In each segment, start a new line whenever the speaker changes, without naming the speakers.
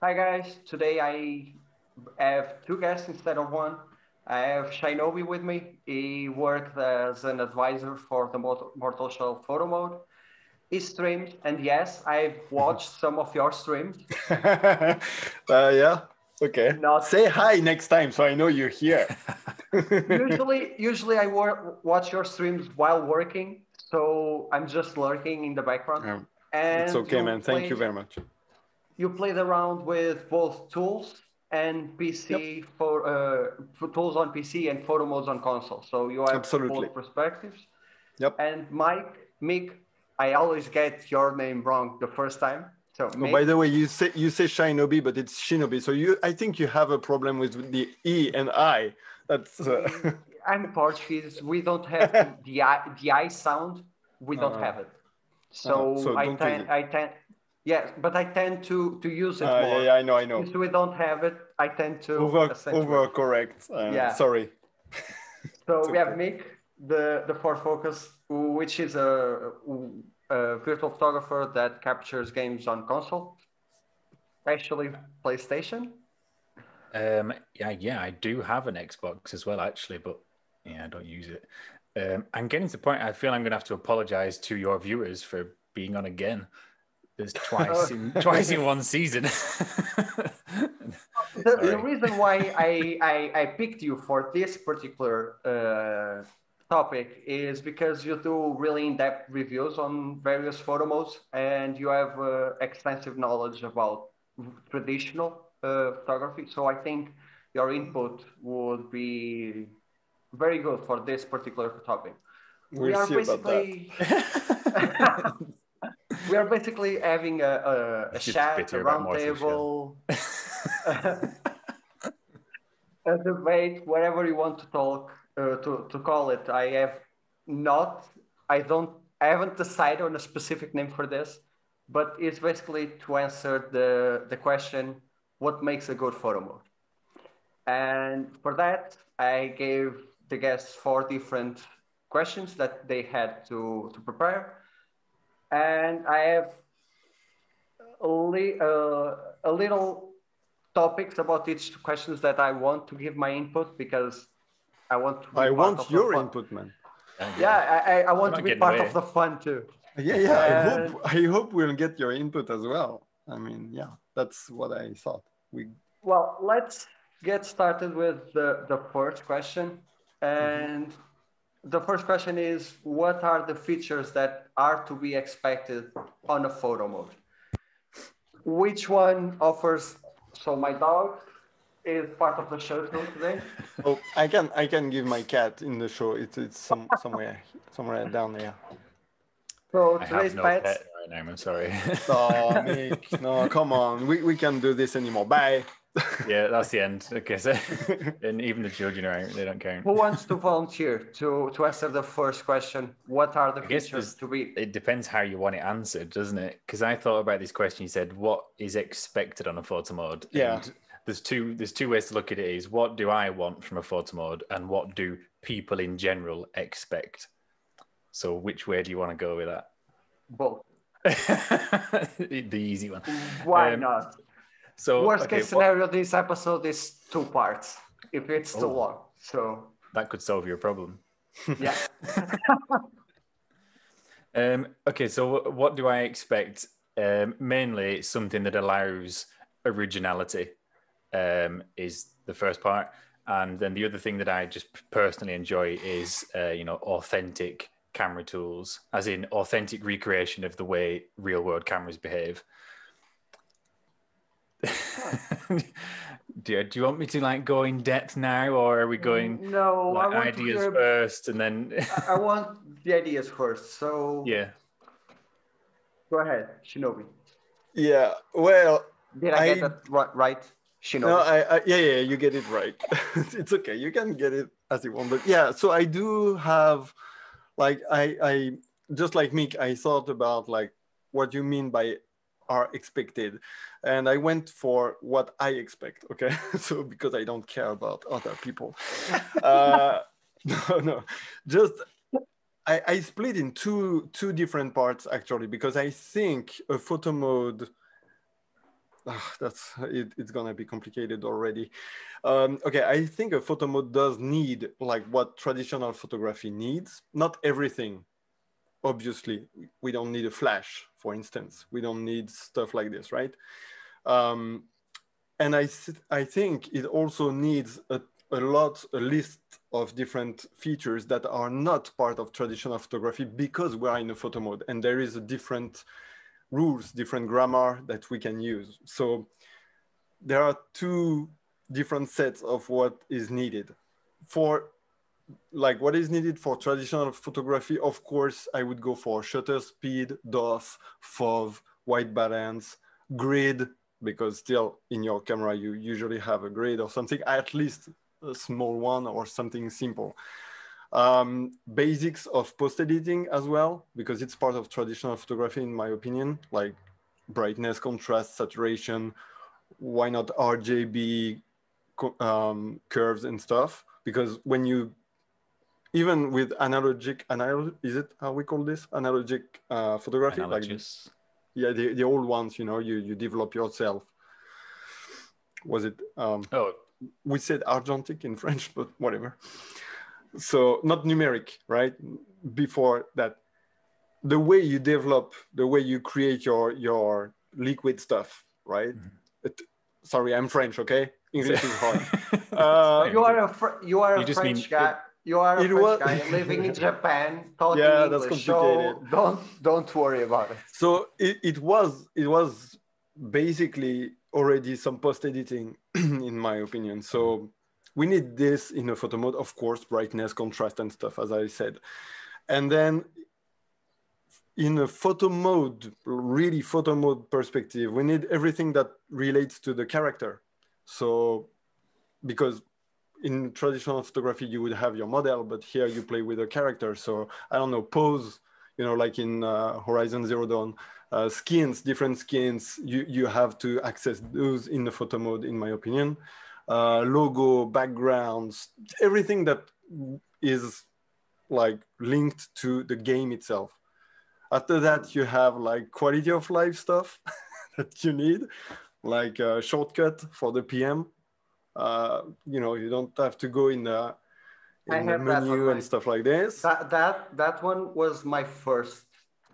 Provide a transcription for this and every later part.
Hi guys, today I have two guests instead of one. I have Shinobi with me. He worked as an advisor for the Mortal Shell photo mode. He streams, and yes, I've watched some of your streams.
Yeah. Okay.
Not
Say hi next time so I know you're here.
usually I watch your streams while working, so I'm just lurking in the background.
It's
And
okay, man. Thank you very much.
you played around with both tools and
Yep.
PC for tools on PC and photo modes on console. So you have
Absolutely.
both perspectives.
Yep.
And Mick, I always get your name wrong the first time. So
Oh, by
Mick,
the way, you say Shinobi, but it's Shinobi. So I think you have a problem with the E and I. That's
I'm Portuguese. We don't have the I sound. We don't
uh,
have it. So
so don't use it.
yes, but I tend to use it
Yeah,
more.
yeah, I know.
Since we don't have it, I tend to accentuate.
Over correct.
Yeah.
Sorry.
So
It's
we have
okay.
Mick, the Ford Focus, which is a virtual photographer that captures games on console, actually PlayStation.
Yeah, I do have an Xbox as well, actually, but yeah, I don't use it. I'm getting to the point I feel I'm going to have to apologize to your viewers for being on again. There's twice in one season.
The reason why I picked you for this particular topic is because you do really in-depth reviews on various photo modes and you have extensive knowledge about traditional photography. So I think your input would be very good for this particular topic. We
We'll
are
see about that.
basically we are basically having a
Just
chat, a
bitter about Mortal Shell.
roundtable, a debate, whatever you want to talk to call it. Not, I haven't decided on a specific name for this, but it's basically to answer the question, what makes a good photo mode? And for that, I gave the guests four different questions that they had to prepare. And I have a little topics about each questions that I want to give my input because I want to be
I
part of
want
the
your
fun.
input, man.
Yeah, I
I'm
want to
not
be
getting
part
away.
of the fun too.
Yeah.
And
I hope we'll get your input as well. I mean, yeah, that's what I thought.
well, let's get started with the first question.
Mhm.
And the first question is, what are the features that are to be expected on a photo mode? Which one offers? So my dog is part of the show too today.
Oh, I can give my cat in the show. It's somewhere down there.
So
I
today's
have no
pets.
pet right now. I'm sorry.
Oh, Mick, no, come on. We can't do this anymore. Bye.
Yeah, that's the end. Okay, so and even the children are out; they don't count.
Who wants to volunteer to answer the first question? What are the
I guess
features to be?
it depends how you want it answered, doesn't it? Because I thought about this question. You said, "What is expected on a photo mode?"
Yeah.
And there's two ways to look at it: is what do I want from a photo mode, and what do people in general expect? So, which way do you want to go with that?
Both.
The easy one.
Why not?
So,
Worst
okay,
case scenario, this episode is two parts if it's too
Oh.
long. So
that could solve your problem.
yeah.
Okay, so what do I expect? Mainly, it's something that allows originality is the first part, and then the other thing that I just personally enjoy is authentic camera tools, as in authentic recreation of the way real world cameras behave. Do you want me to go in depth now, or are we going
No, I want to
ideas
hear.
first and then?
I want the ideas first. So
Yeah.
go ahead, Shinobi.
Yeah. Well,
Did I get that right, Shinobi?
No, yeah, you get it right. It's okay. You can get it as you want, but yeah. So I do have, I just like Mick, I thought about what you mean by are expected, and I went for what I expect. Okay, so because I don't care about other people. No, just I split in two different parts actually, because I think a photo mode it's gonna be complicated already. Okay, I think a photo mode does need like what traditional photography needs. Not everything, obviously. We don't need a flash, for instance. We don't need stuff like this, right? Um, and I think it also needs a list of different features that are not part of traditional photography because we are in a photo mode, and there is a different rules, different grammar that we can use. So there are two different sets of what is needed. For like what is needed for traditional photography, of course, I would go for shutter speed, DOF, FOV, white balance, grid, because still in your camera, you usually have a grid or something, at least a small one or something simple. Basics of post editing as well, because it's part of traditional photography, in my opinion, like brightness, contrast, saturation, why not RGB curves and stuff, because when you even with is it how we call this analogic photography,
Analogous.
like yeah, the old ones, you know, you develop yourself. Was it
Oh,
we said argentic in French, but whatever. So not numeric, right? Before that, the way you develop, the way you create your liquid stuff, right? Sorry, I'm French, okay? English is hard.
You are
You
a
just mean
French guy. You are a
it
French
was
guy living in Japan, talking
Yeah, that's
English.
complicated.
So don't worry about it.
So it was basically already some post editing, in my opinion. So we need this in a photo mode, of course, brightness, contrast, and stuff, as I said. And then in a photo mode, really photo mode perspective, we need everything that relates to the character. So because in traditional photography, you would have your model, but here you play with a character. So I don't know, pose, you know, like in Horizon Zero Dawn, skins, different skins, you have to access those in the photo mode, in my opinion. Logo, backgrounds, everything that is like linked to the game itself. After that, you have like quality of life stuff that you need, like a shortcut for the PM. You know, you don't have to go in the menu and stuff like this.
That one was my first.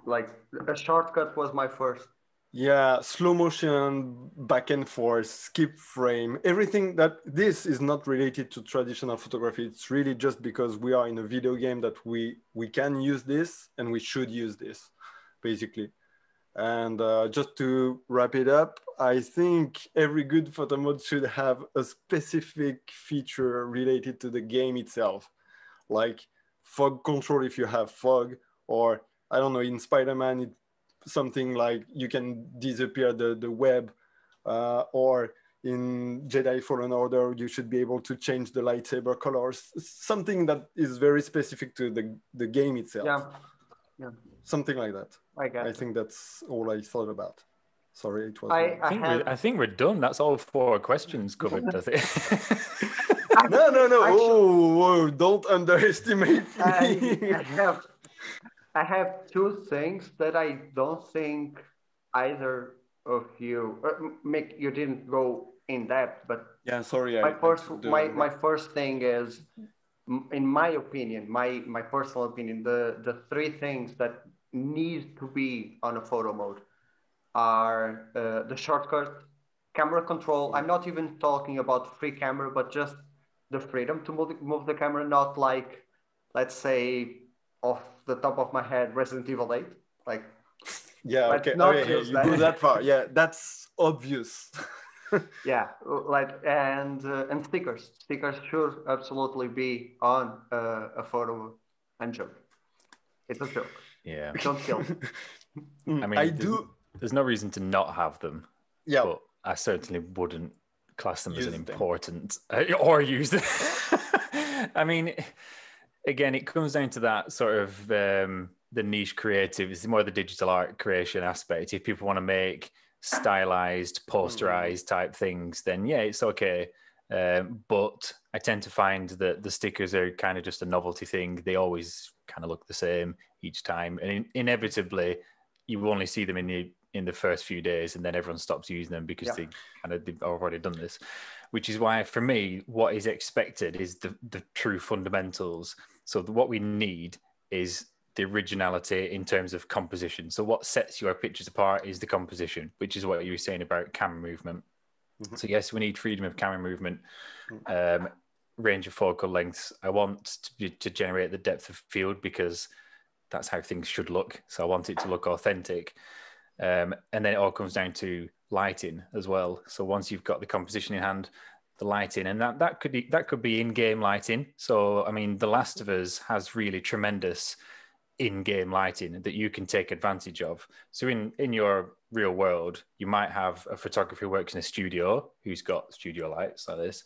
Like a shortcut was my first.
Yeah, slow motion, back and forth, skip frame, everything that this is not related to traditional photography. It's really just because we are in a video game that we can use this and we should use this, basically. And just to wrap it up, I think every good photo mode should have a specific feature related to the game itself, like fog control if you have fog, or I don't know, in Spider-Man, it's something like you can disappear the web, or in Jedi Fallen Order, you should be able to change the lightsaber colors, something that is very specific to the game itself.
Yeah.
Something like that.
I
think that's all I thought about. Sorry, it was.
I think we're done. That's all 4 questions covered. I think.
No.
Actually,
Whoa, don't underestimate me.
I have 2 things that I don't think either of you, Mick, you didn't go in depth, but
Yeah, sorry.
my first thing is, in my opinion, my personal opinion, the 3 things that need to be on a photo mode are the shortcut, camera control. I'm not even talking about free camera, but just the freedom to move the camera, not like, let's say, off the top of my head, Resident Evil 8. Like,
yeah, okay.
Use
you go that far. Yeah, that's obvious.
Yeah, like and stickers. Stickers should absolutely be on a photo. I'm joking. It's a joke.
Yeah.
Don't kill me.
I mean, there's no reason to not have them.
Yeah.
But I certainly wouldn't class them as an important or use them. I mean, again, it comes down to that sort of the niche creative. It's more the digital art creation aspect. If people want to make stylized, posterized type things, then yeah, it's okay. But I tend to find that the stickers are kind of just a novelty thing. They always kind of look the same each time, and inevitably, you only see them in in the first few days, and then everyone stops using them because they've already done this. Which is why, for me, what is expected is the true fundamentals. So what we need is the originality in terms of composition. So what sets your pictures apart is the composition, which is what you were saying about camera movement. Mm-hmm. So yes, we need freedom of camera movement, range of focal lengths. I want to generate the depth of field because that's how things should look. So I want it to look authentic. And then it all comes down to lighting as well. So once you've got the composition in hand, the lighting, and that could be in-game lighting. So I mean, The Last of Us has really tremendous in-game lighting that you can take advantage of. So in your real world, you might have a photographer who works in a studio who's got studio lights like this,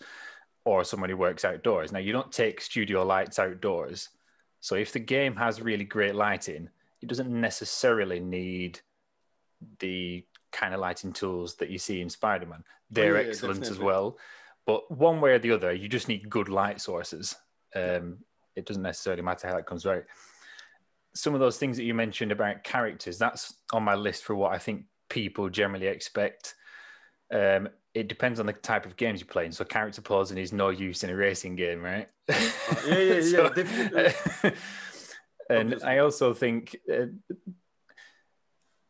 or someone who works outdoors. Now, you don't take studio lights outdoors. So if the game has really great lighting, it doesn't necessarily need the kind of lighting tools that you see in Spider-Man. They're excellent definitely. As well. But one way or the other, you just need good light sources. It doesn't necessarily matter how it comes out. Some of those things that you mentioned about characters, that's on my list for what I think people generally expect. It depends on the type of games you're playing. So character posing is no use in a racing game, right?
Yeah, definitely.
And obviously. I also think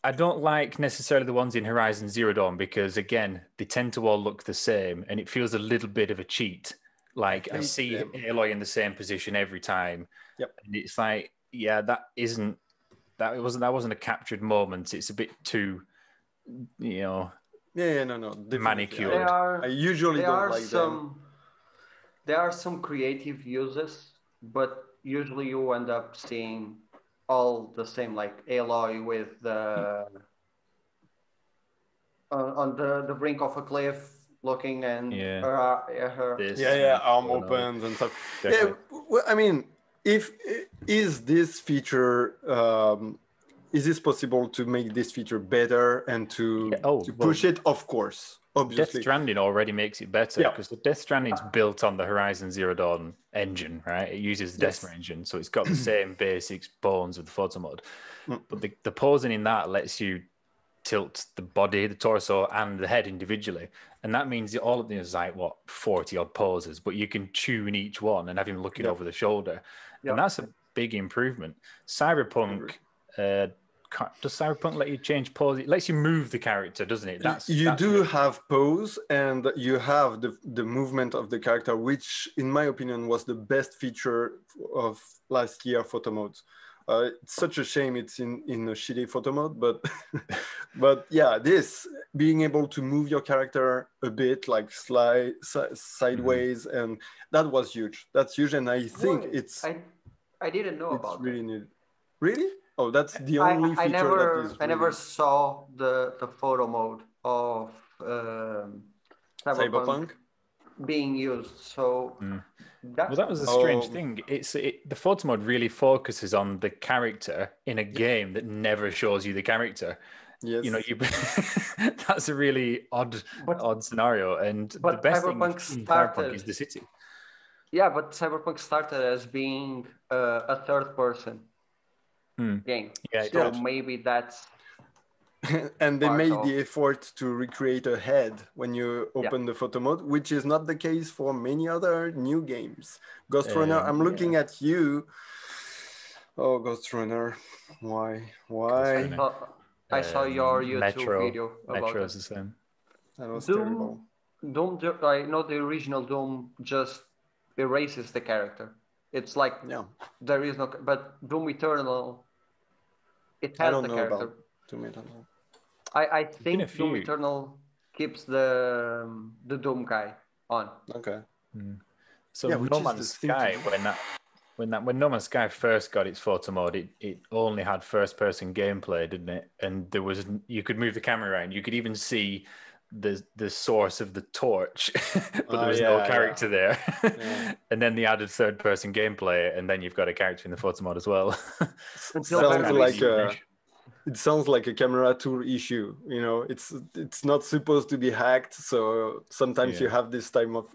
I don't like necessarily the ones in Horizon Zero Dawn because, again, they tend to all look the same and it feels a little bit of a cheat. Like I see Aloy in the same position every time.
Yep.
And it's like, yeah, that wasn't a captured moment. It's a bit too,
no,
manicured.
I usually don't like them.
There are some creative uses, but usually you end up seeing all the same, like Aloy with the on the brink of a cliff, looking and her
arm opens and stuff. Definitely. Yeah, well, I mean, is this feature? Is this possible to make this feature better and to push it? Of course, obviously.
Death Stranding already makes it better because the Death Stranding's built on the Horizon Zero Dawn engine, right? It uses the Decima engine, so it's got the same basics bones of the photo mode. But the posing in that lets you tilt the body, the torso, and the head individually, and that means that all of them is like 40 odd poses, but you can tune each one and have him looking over the shoulder, and that's a big improvement. Cyberpunk. Does Cyberpunk let you change pose? It lets you move the character, doesn't it? That's
have pose and you have the movement of the character, which in my opinion was the best feature of last year photo modes. It's such a shame it's in a shitty photo mode, but but yeah, this being able to move your character a bit, like slide sideways, and that was huge. That's huge, and I think
I didn't know about
really
that.
needed. Really? Oh, that's the only feature that is.
I never saw the photo mode of Cyberpunk being used. So
that was a strange thing. The photo mode really focuses on the character in a game that never shows you the character.
Yes.
That's a really odd scenario. And the best thing in Cyberpunk is the city.
Yeah, but Cyberpunk started as being a third person game.
Yeah,
so maybe that's
and they made the effort to recreate a head when you open the photo mode, which is not the case for many other new games. Ghost Runner, I'm looking at you. Oh, Ghost Runner, why?
I saw your YouTube video about
Metro
it.
is the same.
That was terrible.
Doom, I know the original Doom just erases the character. It's like there is no, but Doom Eternal, it has the character.
About Doom Eternal.
I think Doom Eternal keeps the Doom guy on.
Okay.
So No Man's Sky, when No Man's Sky first got its photo mode, it only had first-person gameplay, didn't it? And you could move the camera around. You could even see the source of the torch, but there was no character there. And then they added third-person gameplay, and then you've got a character in the photo mode as well.
It sounds like a camera tool issue. It's not supposed to be hacked, so sometimes you have this type of.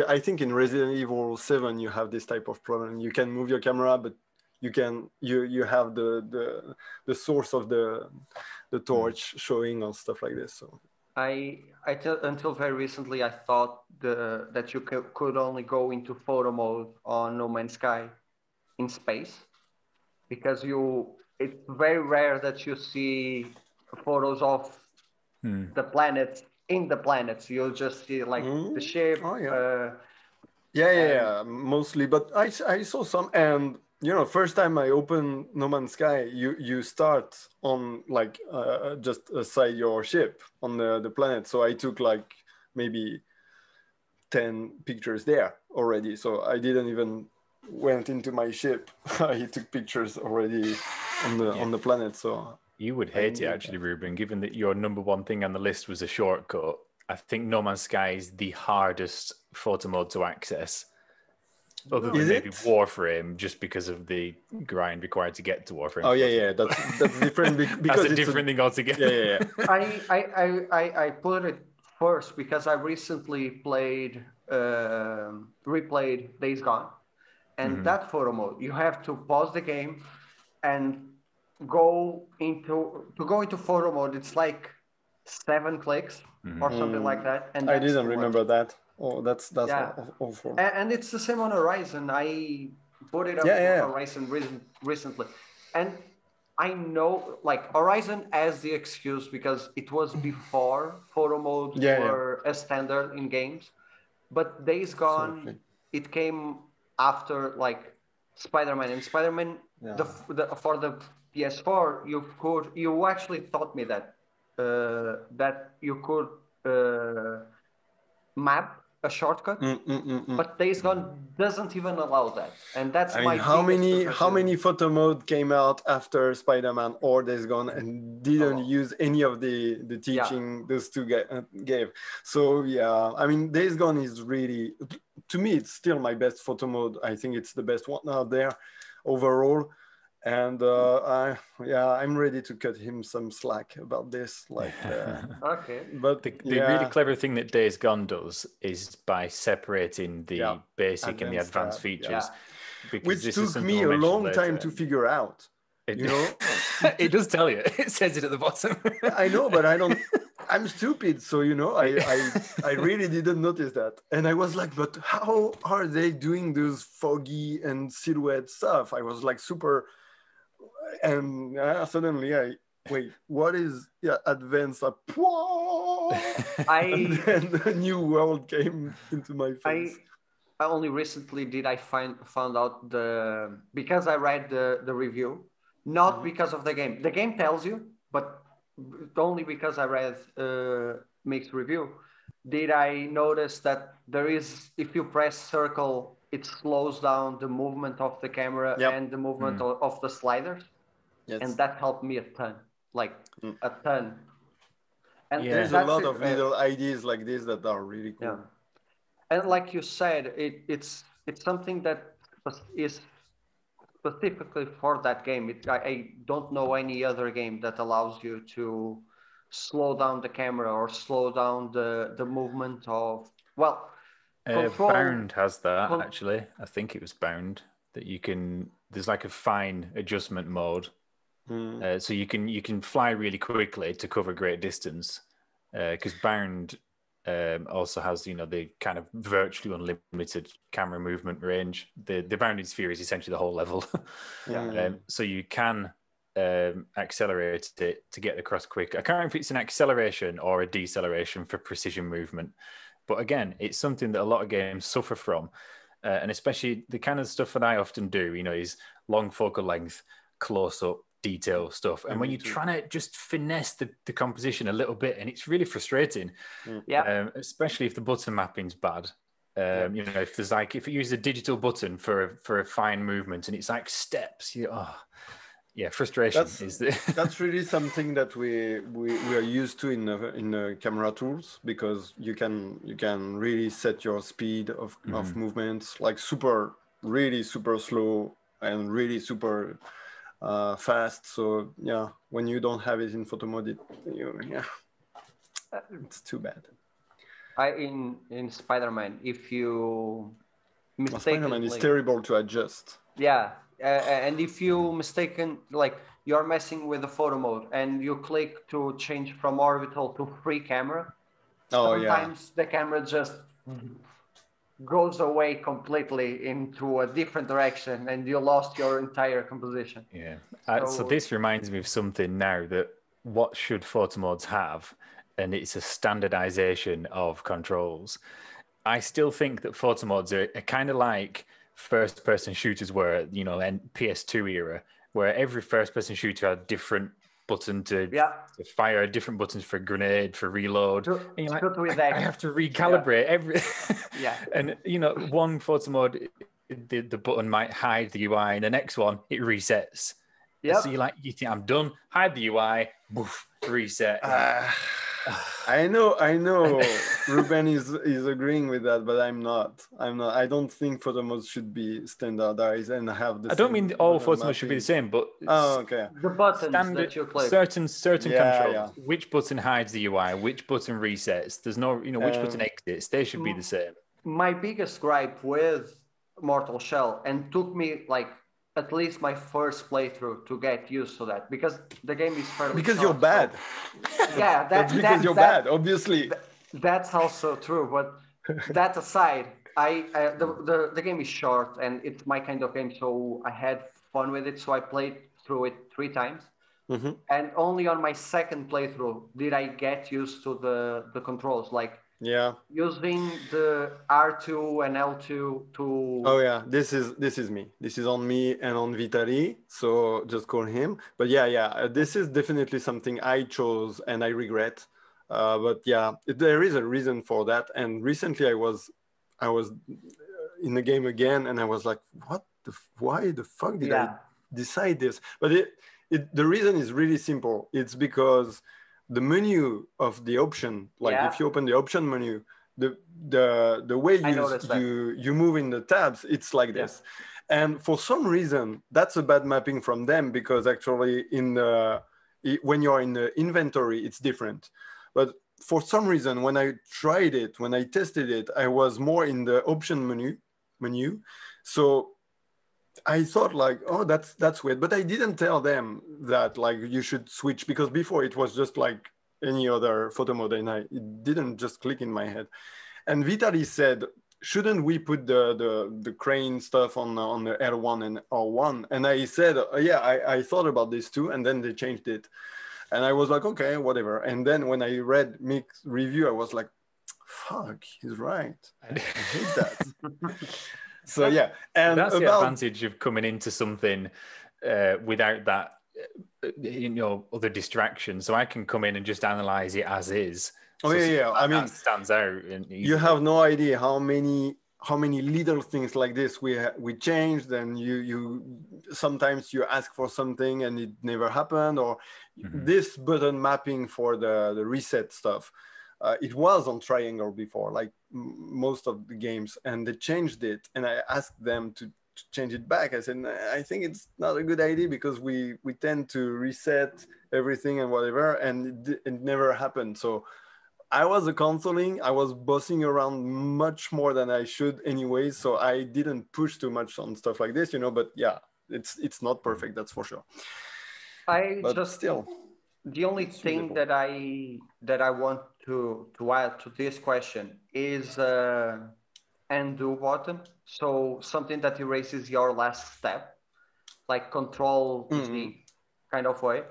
I think in Resident Evil 7 you have this type of problem. You can move your camera, but you have the source of the torch showing or stuff like this. So
Until very recently, I thought that you could only go into photo mode on No Man's Sky in space, because it's very rare that you see photos of the planets in the planets. You'll just see like the ship.
Oh, yeah. Yeah, mostly. But I saw some, and first time I open No Man's Sky, you start on like just aside your ship on the planet. So I took like maybe 10 pictures there already. So I didn't even went into my ship. I took pictures already on the planet. So
you would hate it actually, Ruben, given that your number one thing on the list was a shortcut. I think No Man's Sky is the hardest photo mode to access, other than maybe Warframe, just because of the grind required to get to Warframe.
Oh yeah, that's different because
that's a different thing altogether.
Yeah.
I put it first because I recently replayed Days Gone, and that photo mode, you have to pause the game and go into photo mode. It's like 7 clicks or something like that. And
I didn't remember that. Oh, that's awful.
And it's the same on Horizon. I put it up on Horizon recently, and I know like Horizon as the excuse because it was before photo modes were a standard in games, but Days Gone, it came after like Spider-Man, and Spider-Man for the PS4 you actually taught me that that you could map a shortcut, but Days Gone doesn't even allow that, and that's
how many photo mode came out after Spider-Man or Days Gone and didn't use any of the teaching those two gave. So I mean, Days Gone is really, to me, it's still my best photo mode. I think it's the best one out there overall. And I'm ready to cut him some slack about this. Like,
okay.
But the really clever thing that Days Gone does is by separating the basic and the advanced features,
which took me a long time to figure out.
It does tell you. It says it at the bottom.
I know, but I don't. I'm stupid, so I really didn't notice that, and I was like, but how are they doing those foggy and silhouette stuff? I was like super. And suddenly wait, what is advanced? And then a new world came into my face.
I only recently did I found out because I read the review, not because of the game. The game tells you, but only because I read Mixed review did I notice that there is, if you press circle, it slows down the movement of the camera and the movement of the sliders. Yes. And that helped me a ton, like a ton. And
there's a lot of little ideas like this that are really cool.
Yeah. And like you said, it's something that is specifically for that game. I don't know any other game that allows you to slow down the camera or slow down the movement of control.
Bound has that actually. I think it was Bound that you can. There's like a fine adjustment mode. So you can fly really quickly to cover great distance, because Bound also has the kind of virtually unlimited camera movement range. The bounded sphere is essentially the whole level. So you can accelerate it to get across quick. I can't remember if it's an acceleration or a deceleration for precision movement, but again, it's something that a lot of games suffer from, and especially the kind of stuff that I often do, is long focal length, close up, detail stuff, and when you're trying to just finesse the composition a little bit, and it's really frustrating, especially if the button mapping's bad. If there's if you use a digital button for a fine movement and it's like steps, frustration
that's really something that we are used to in camera tools, because you can really set your speed of movements, like really super slow and really super fast. So when you don't have it in photo mode, it's too bad.
In Spider-Man, if you
Spider-Man is terrible to adjust.
Yeah, And if you mistaken, like you're messing with the photo mode and you click to change from orbital to free camera,
Oh yeah.
sometimes the camera just goes away completely into a different direction and you lost your entire composition.
Yeah. So
So
this reminds me of something now that what should photo modes have, and it's a standardization of controls. I still think that photo modes are kind of like first-person shooters were, in PS2 era, where every first-person shooter had different button
yeah,
to fire, different buttons for grenade, for reload, and you're like,
shoot with
I
X.
have to recalibrate every.
Yeah.
And one photo mode, the button might hide the UI, and the next one it resets. So
Yep.
you think I'm done, hide the UI, boof, reset.
I know. Ruben is agreeing with that, but I'm not. I don't think photo modes should be standardized and have the
I don't
same
mean all
button
photo modes should be the
mapping.
same, but
Oh, okay.
The buttons
standard
that you click.
certain
Yeah, yeah.
controls. Which button hides the UI? Which button resets? There's no, which button exits. They should be the same.
My biggest gripe with Mortal Shell, and took me like at least my first playthrough to get used to that, because the game is fairly
Because
short,
you're bad.
yeah,
That's because you're bad, obviously.
that's also true. But that aside, the game is short and it's my kind of game, so I had fun with it. So I played through it 3 times, and only on my second playthrough did I get used to the controls, like
Yeah.
using the R2 and L2
Oh
to.
yeah, this is me. This is on me and on Vitali. So just call him. But yeah, this is definitely something I chose and I regret. But yeah, there is a reason for that. And recently I was in the game again, and I was like, why the fuck did I
Yeah.
decide this? But the reason is really simple. It's because the menu of the option, like
Yeah.
if you open the option menu, the way
I noticed that.
you move in the tabs, it's like this. And for some reason, that's a bad mapping from them, because actually when you're in the inventory, it's different. But for some reason, when I tried it, when I tested it, I was more in the option menu. So I thought like, oh, that's weird. But I didn't tell them that like you should switch, because before it was just like any other photo mode, and it didn't just click in my head. And Vitaly said, shouldn't we put the crane stuff on the L1 and R1? And I said, yeah, I thought about this too. And then they changed it. And I was like, okay, whatever. And then when I read Mick's review, I was like, fuck, he's right. I hate that. So yeah. And
that's the advantage of coming into something without that, other distraction. So I can come in and just analyze it as is.
Oh yeah. I mean,
that stands out.
You have no idea how many little things like this we changed, and you sometimes you ask for something and it never happened, or this button mapping for the reset stuff. It was on triangle before, like most of the games, and they changed it. And I asked them to change it back. I said, I think it's not a good idea, because we tend to reset everything and whatever, and it never happened. So I was I was bossing around much more than I should anyway. So I didn't push too much on stuff like this, but yeah, it's not perfect, that's for sure. But still,
the only thing that I want to add to this question is undo button. So something that erases your last step, like Control Z kind of way.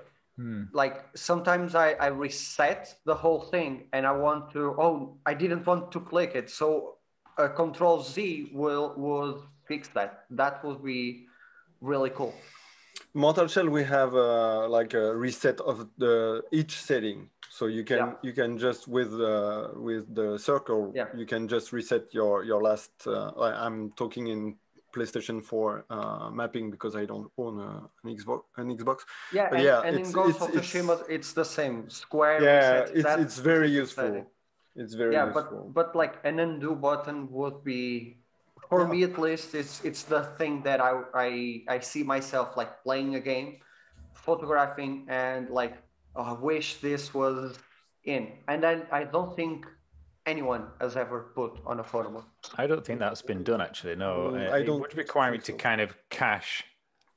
Like sometimes I reset the whole thing and I didn't want to click it. So Control Z would fix that. That would be really cool.
Mortal Shell, we have like a reset of each setting. So you can just with the circle, you can just reset your last. I'm talking in PlayStation 4 mapping, because I don't own an Xbox.
Yeah,
but
and in Ghost of Tsushima, it's the same. Square
reset.
Yeah,
it's very useful. It's very
useful. But like an undo button would be, for me at least, it's the thing that I see myself like playing a game, photographing, and like, oh, I wish this was in. And I don't think anyone has ever put on a photo mode.
I don't think that's been done, actually. No,
I
it
don't
would require me
think
to
so.
kind of cache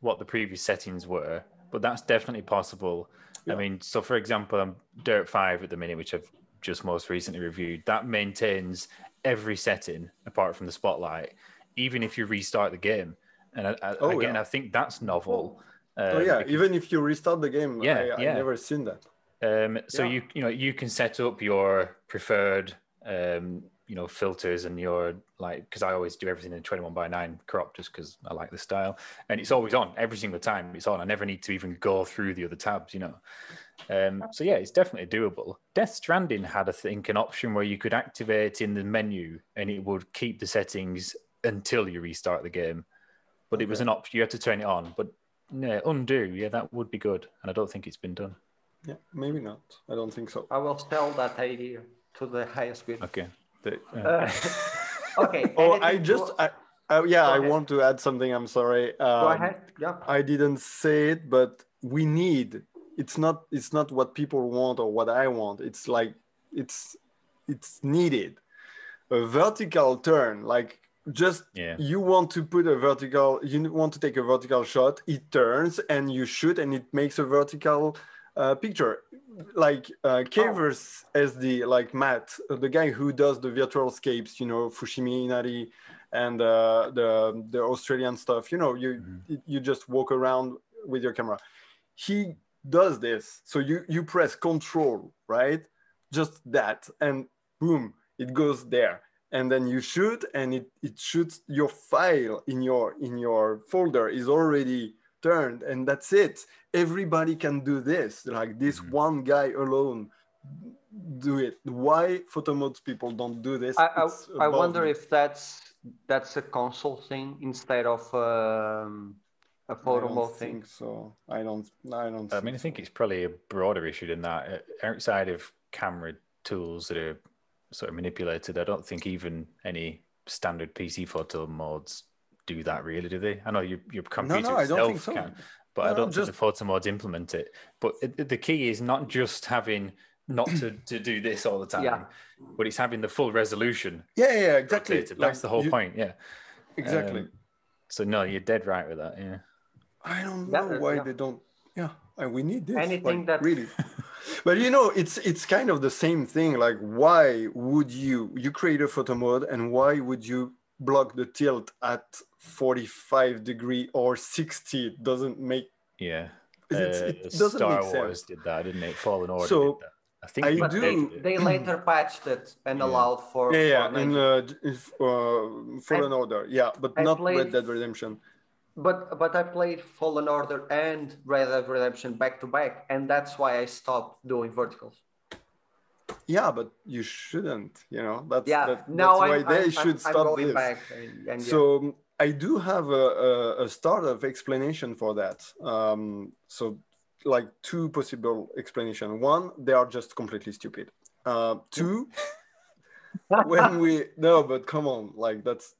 what the previous settings were, but that's definitely possible.
Yeah.
I mean, so for example, I'm Dirt 5 at the minute, which I've just most recently reviewed. That maintains every setting apart from the spotlight, even if you restart the game. And again,
yeah.
I think that's novel.
Yeah,
because,
even if you restart the game,
yeah,
I never seen that.
so
Yeah.
you can set up your preferred filters and your, like, because I always do everything in 21:9 crop just because I like the style, and it's always on every single time it's on. I never need to even go through the other tabs, so yeah, it's definitely doable. Death Stranding had, I think, an option where you could activate in the menu and it would keep the settings until you restart the game, but it was an option. You had to turn it on, but no, undo, yeah, that would be good, and I don't think it's been done.
Yeah, maybe not. I don't think so.
I will sell that idea to the highest bidder.
Okay.
Okay.
Oh, I
ahead.
want to add something. I'm sorry.
Go ahead. Yeah.
I didn't say it, but we need. It's not what people want or what I want. It's like it's needed. A vertical turn, like just you want to put a vertical. You want to take a vertical shot. It turns and you shoot, and it makes a vertical picture. Like Kavers SD, like Matt, the guy who does the virtual scapes, Fushimi Inari, and the Australian stuff. You just walk around with your camera. He does this, so you press Control, right? Just that, and boom, it goes there, and then you shoot, and it shoots your file in your folder is already turned, and that's it. Everybody can do this, like this one guy alone do it. Why photo modes people don't do this?
I wonder if that's a console thing instead of a photo mode thing.
I think so. I don't
I mean, I think it's probably a broader issue than that. Outside of camera tools that are sort of manipulated, I don't think even any standard PC photo modes do that, really, do they? I know your computer
I
itself
don't think so.
can, but I don't think the photo modes implement it. But the key is not just having not to do this all the time, but it's having the full resolution.
Yeah, exactly.
Rotated. That's the whole point. Yeah,
exactly.
So no, you're dead right with that. Yeah.
I don't know why they don't. Yeah, we need this.
Anything that
really. But it's kind of the same thing. Like, why would you create a photo mode, and why would you block the tilt at 45 degree or 60? It doesn't make.
Yeah.
It doesn't
Star
make
Wars
sense.
did that, didn't it? Fallen Order
So,
did that. I think
they later patched it and allowed for
in Fallen Order, but not Red Dead Redemption.
But I played Fallen Order and Red Dead Redemption back to back, and that's why I stopped doing verticals.
Yeah, but you shouldn't. That's
now
why they should stop this.
Back
so I do have a startup explanation for that. So like two possible explanations. One, they are just completely stupid. Two, but come on, like that's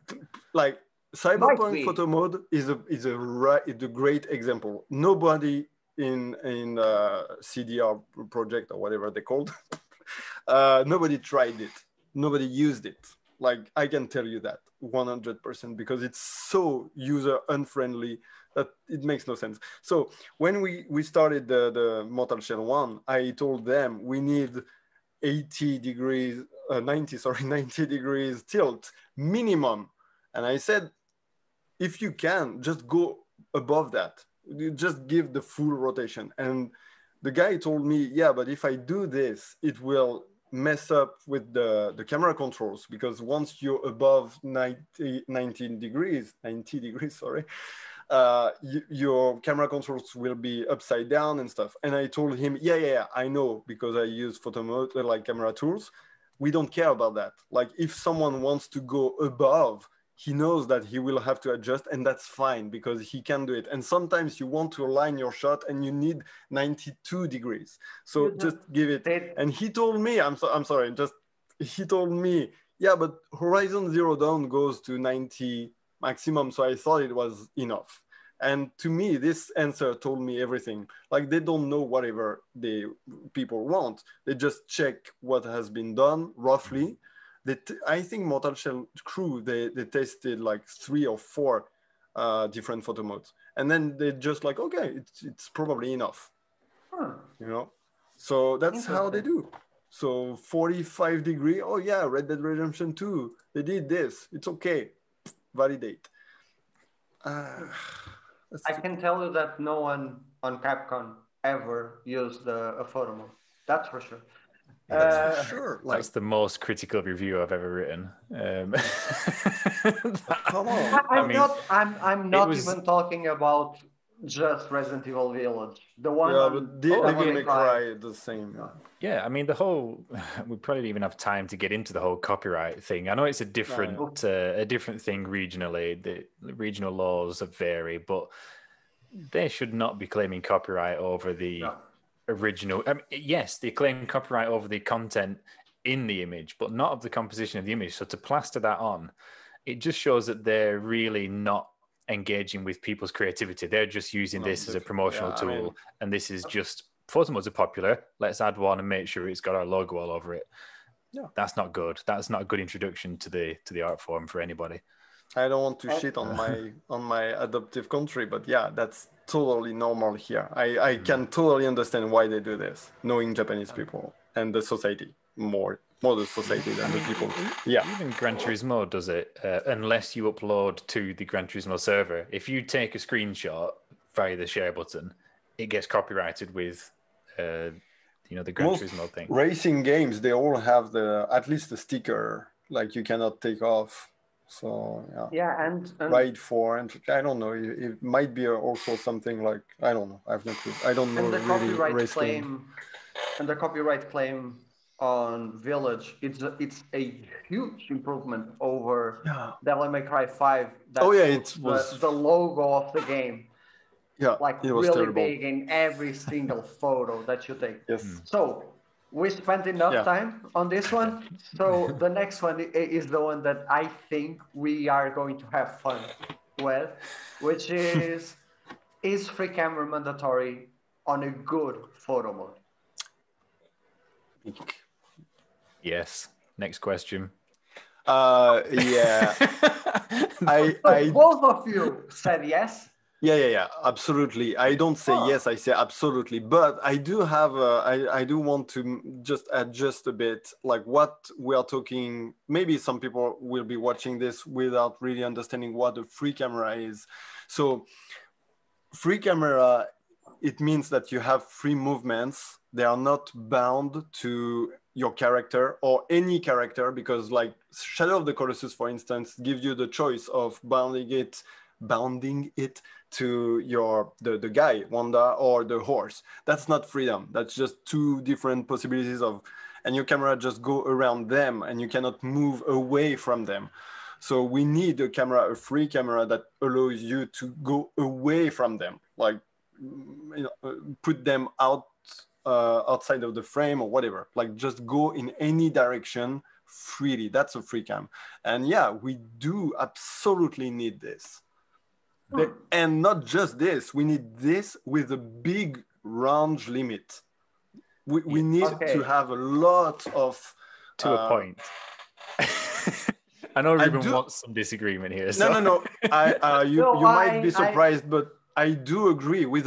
like Cyberpunk photo mode is a great example. Nobody in CDR project or whatever they called, nobody tried it. Nobody used it. Like, I can tell you that 100% because it's so user unfriendly that it makes no sense. So when we started the Mortal Shell 1, I told them we need 90 degrees tilt minimum. And I said, if you can, just go above that. You just give the full rotation. And the guy told me, yeah, but if I do this, it will mess up with the camera controls, because once you're above 90 degrees, sorry, your camera controls will be upside down and stuff. And I told him, yeah, I know, because I use photo mode, like camera tools. We don't care about that. Like, if someone wants to go above, he knows that he will have to adjust, and that's fine because he can do it. And sometimes you want to align your shot and you need 92 degrees. So just give it. And he told me, I'm sorry, he told me, yeah, but Horizon Zero Dawn goes to 90 maximum. So I thought it was enough. And to me, this answer told me everything. Like, they don't know whatever the people want. They just check what has been done roughly. I think Mortal Shell Crew, they tested like 3 or 4 different photo modes, and then they're just like, okay, it's probably enough,
Huh.
you know. So that's how they
Interesting.
do. So 45 degree. Oh yeah, Red Dead Redemption 2. They did this. It's okay. Validate. That's
I can tell you that no one on Capcom ever used a photo mode. That's for sure.
that's for
Uh,
sure. Like,
That's the most critical review I've ever written.
come on.
I'm
mean,
not. I'm
it
not
was
even talking about just Resident Evil Village. The one
Yeah,
on
but
Devil
Devil
May
May
Cry.
Cry the same.
yeah. I mean, the whole we probably didn't even have time to get into the whole copyright thing. I know it's a different thing regionally. The regional laws vary, but they should not be claiming copyright over the
No.
original. I mean, yes, they claim copyright over the content in the image, but not of the composition of the image. So to plaster that on, it just shows that they're really not engaging with people's creativity. They're just using
No,
this as a
definitely.
promotional
Yeah, I
tool,
mean,
and this is just photo modes are popular. Let's add one and make sure it's got our logo all over it.
yeah.
That's not good. That's not a good introduction to the art form for anybody.
I don't want to
And,
shit on my adoptive country, but yeah, that's totally normal here. I can totally understand why they do this, knowing Japanese people and the society more the society than the people. Yeah,
Even Gran Turismo does it, unless you upload to the Gran Turismo server. If you take a screenshot via the share button, it gets copyrighted with, the Gran
most
Turismo thing.
racing games they all have the at least a sticker like you cannot take off. So yeah.
yeah, and
Ride for, and I don't know. It might be also something like I don't know. I've no clue. I don't know
and the
really
copyright
race games.
claim and the copyright claim on Village, it's a huge improvement over
Yeah.
Devil May Cry 5
Oh
that
yeah,
puts
it was.
the logo of the game
Yeah,
like
it was
really
terrible.
big in every single photo that you take.
Yes.
So we spent enough
Yeah.
time on this one. So the next one is the one that I think we are going to have fun with, which is free camera mandatory on a good photo mode?
Yes. Next question.
Yeah. I
So
I
both of you said yes.
yeah, absolutely. I don't say
Oh.
yes, I say absolutely. But I do have I do want to just adjust a bit like what we are talking. Maybe some people will be watching this without really understanding what a free camera is. So free camera, it means that you have free movements. They are not bound to your character or any character, because like Shadow of the Colossus, for instance, gives you the choice of bounding it to the guy Wanda or the horse. That's not freedom. That's just two different possibilities of, and your camera just go around them and you cannot move away from them. So we need a free camera that allows you to go away from them, like put them outside of the frame or whatever, like just go in any direction freely. That's a free cam. And yeah, we do absolutely need this. And not just this, we need this with a big range limit. We need to have a lot of
to a point. I know Ruben wants some disagreement here. So.
No. You might be surprised, but I do agree with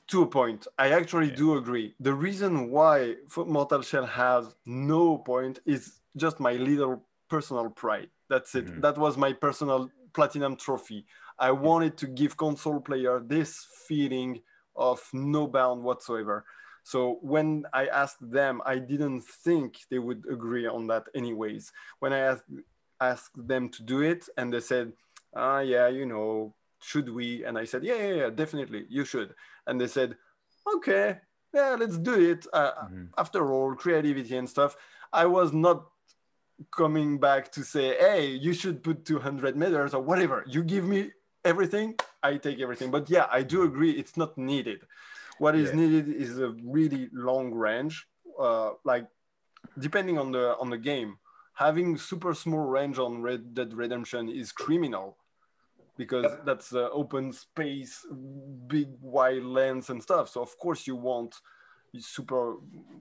to a point. I actually do agree. The reason why Mortal Shell has no point is just my little personal pride. That's it. That was my personal platinum trophy. I wanted to give console player this feeling of no bound whatsoever. So when I asked them, I didn't think they would agree on that anyways. When I asked them to do it, and they said, yeah, should we? And I said, yeah, definitely, you should. And they said, okay, yeah, let's do it. After all, creativity and stuff. I was not coming back to say, hey, you should put 200 meters or whatever. You give me everything, I take everything. But yeah, I do agree, it's not needed. What is needed is a really long range, like depending on the game. Having super small range on Red Dead Redemption is criminal, because that's open space, big wide lens and stuff. So of course you want super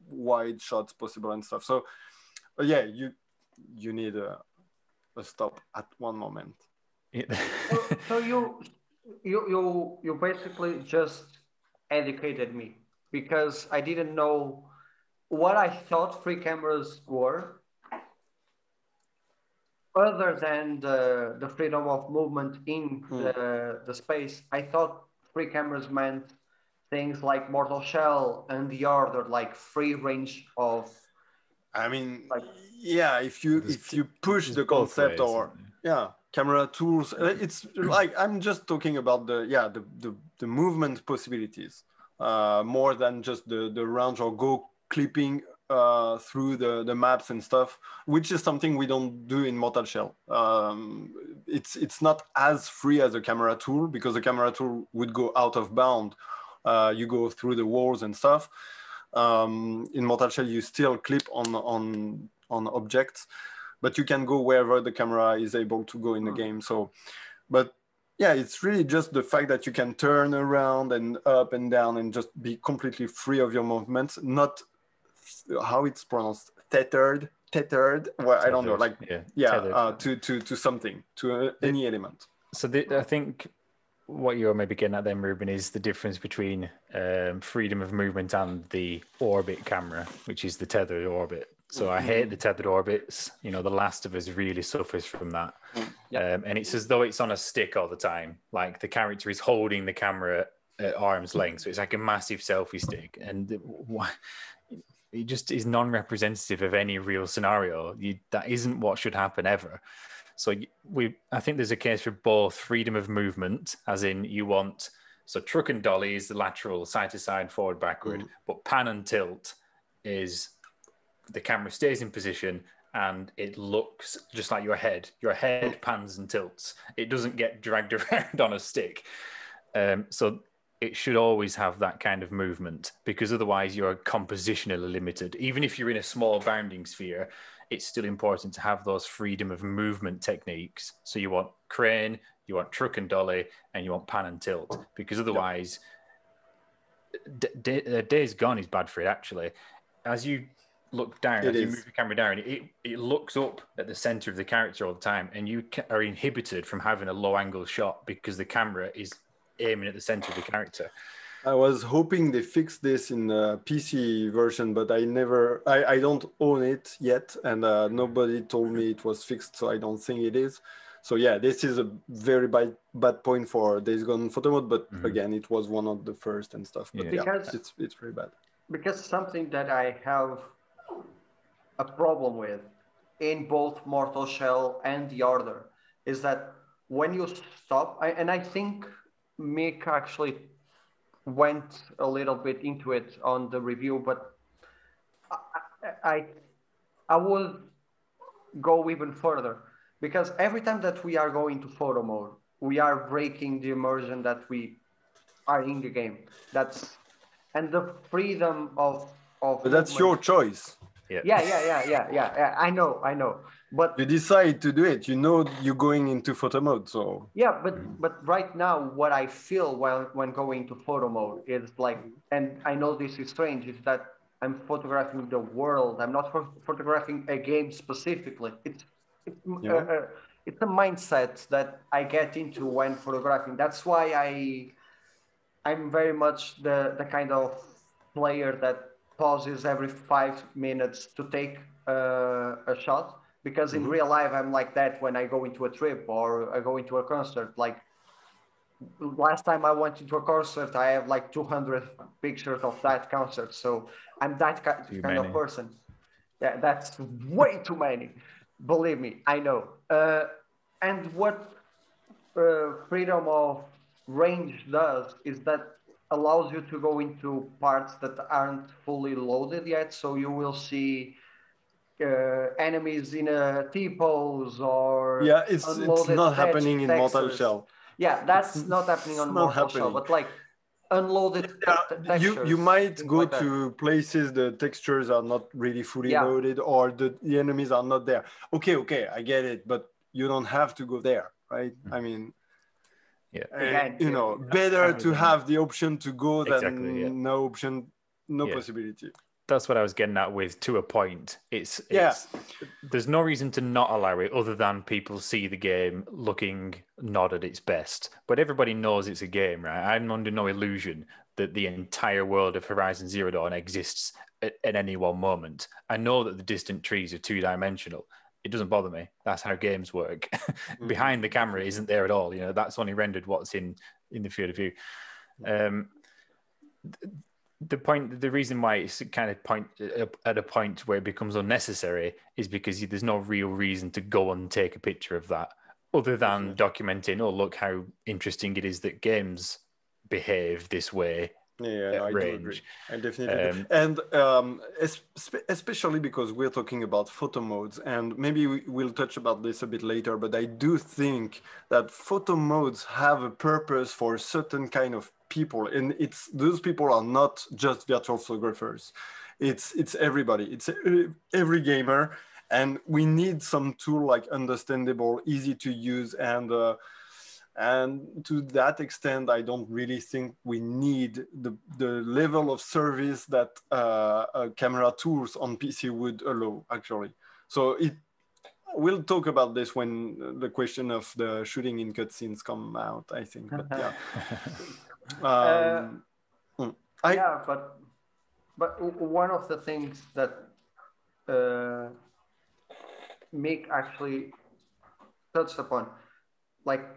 wide shots possible and stuff. So yeah, you need a stop at one moment.
So you basically just educated me because I didn't know what I thought free cameras were, other than the freedom of movement in the space. I thought free cameras meant things like Mortal Shell and The Order, like free range of
I mean,
like
yeah, if you push
There's
the
both
concept,
ways,
or
isn't there?
yeah, camera tools, it's like I'm just talking about the movement possibilities, more than just the range or go clipping through the maps and stuff, which is something we don't do in Mortal Shell. It's not as free as a camera tool, because the camera tool would go out of bound. You go through the walls and stuff. In Mortal Shell, you still clip on objects, but you can go wherever the camera is able to go in the game. So, but yeah, it's really just the fact that you can turn around and up and down and just be completely free of your movements, not how it's pronounced, tethered. Well, I don't know,
Tethered,
like
yeah,
yeah,
tethered.
to something, to
The-
any element.
So I think what you're maybe getting at then, Ruben, is the difference between freedom of movement and the orbit camera, which is the tethered orbit. So I hate the tethered orbits. You know, The Last of Us really suffers from that. And it's as though it's on a stick all the time. Like the character is holding the camera at arm's length. So it's like a massive selfie stick. And it just is non-representative of any real scenario. That isn't what should happen ever. So I think there's a case for both freedom of movement, as in you want, so truck and dolly is the lateral, side to side, forward, backward, but pan and tilt is the camera stays in position and it looks just like your head. Your head pans and tilts. It doesn't get dragged around on a stick. So it should always have that kind of movement, because otherwise you're compositionally limited. Even if you're in a small bounding sphere, it's still important to have those freedom of movement techniques. So you want crane, you want truck and dolly, and you want pan and tilt, because otherwise, Days Gone is bad for it, actually. As you look down, as you move the camera down, it looks up at the center of the character all the time, and you are inhibited from having a low angle shot because the camera is aiming at the center of the character.
I was hoping they fixed this in the PC version, but I don't own it yet, and nobody told me it was fixed, so I don't think it is. So yeah, this is a very bad point for Days Gone photo mode, but again, it was one of the first and stuff. But yeah, it's very bad.
Because something that I have a problem with in both Mortal Shell and The Order is that when you stop, and I think Mick actually went a little bit into it on the review, but I, I would go even further, because every time that we are going to photo mode, we are breaking the immersion that we are in the game. And the freedom of
But that's your
movement.
choice.
Yeah. I know. But
you decide to do it. You know you're going into photo mode, so
yeah, but right now, what I feel when going to photo mode is like, and I know this is strange, is that I'm photographing the world. I'm not photographing a game specifically. It's a mindset that I get into when photographing. That's why I'm very much the kind of player that pauses every 5 minutes to take a shot, because in real life I'm like that when I go into a trip or I go into a concert. Like last time I went into a concert, I have like 200 pictures of that concert. So I'm that kind of person. Yeah, that's way too many. Believe me, I know. And what freedom of range does is that allows you to go into parts that aren't fully loaded yet. So you will see enemies in a T-pose or
it's
unloaded
not happening in Mortal
textures.
Shell.
Yeah, that's not happening on Mortal Shell, but like unloaded textures.
You might go
like
to places the textures are not really fully loaded, or the enemies are not there. Okay, I get it, but you don't have to go there, right? I mean,
again,
better to have the option to go than no option, no possibility.
that's what I was getting at with to a point. It's
Yeah.
there's no reason to not allow it other than people see the game looking not at its best. But everybody knows it's a game, right? I'm under no illusion that the entire world of Horizon Zero Dawn exists at any one moment. I know that the distant trees are two-dimensional. It doesn't bother me. That's how games work. Behind the camera isn't there at all. You know, that's only rendered what's in the field of view. The reason why it's kind of at a point where it becomes unnecessary is because there's no real reason to go and take a picture of that other than documenting, oh, look how interesting it is that games behave this way.
Yeah, I do agree. I definitely do. And especially because we're talking about photo modes, and maybe we'll touch about this a bit later, but I do think that photo modes have a purpose for a certain kind of people, and those people are not just virtual photographers. It's everybody. It's every gamer, and we need some tool like understandable, easy to use, and to that extent, I don't really think we need the level of service that camera tools on PC would allow, actually. So we'll talk about this when the question of the shooting in cutscenes come out, I think. But yeah.
Yeah, but one of the things that Mick actually touched upon, like,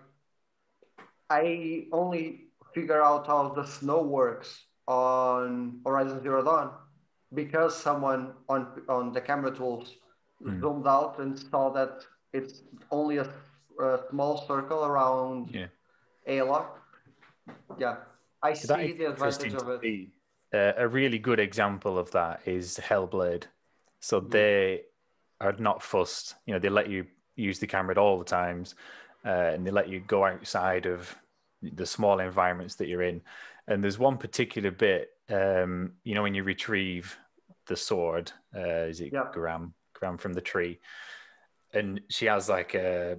I only figure out how the snow works on Horizon Zero Dawn because someone on the camera tools zoomed out and saw that it's only a small circle around Ayla. Yeah, I see the advantage of it.
A really good example of that is Hellblade. So they are not fussed. You know, they let you use the camera at all the times. And they let you go outside of the small environments that you're in. And there's one particular bit, you know, when you retrieve the sword, is it Graham from the tree? And she has like a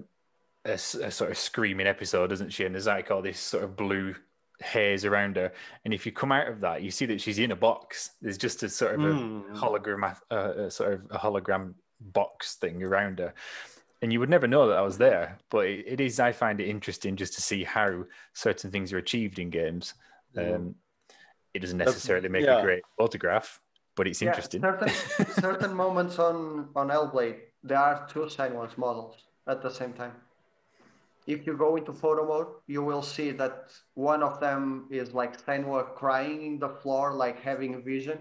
sort of screaming episode, doesn't she? And there's like all this sort of blue haze around her. And if you come out of that, you see that she's in a box. There's just a sort of a hologram box thing around her. And you would never know that I was there, but it is. I find it interesting just to see how certain things are achieved in games. It doesn't necessarily make a great photograph, but it's interesting.
Certain moments on Hellblade, there are two Senwars models at the same time. If you go into photo mode, you will see that one of them is like Senwa crying in the floor, like having a vision.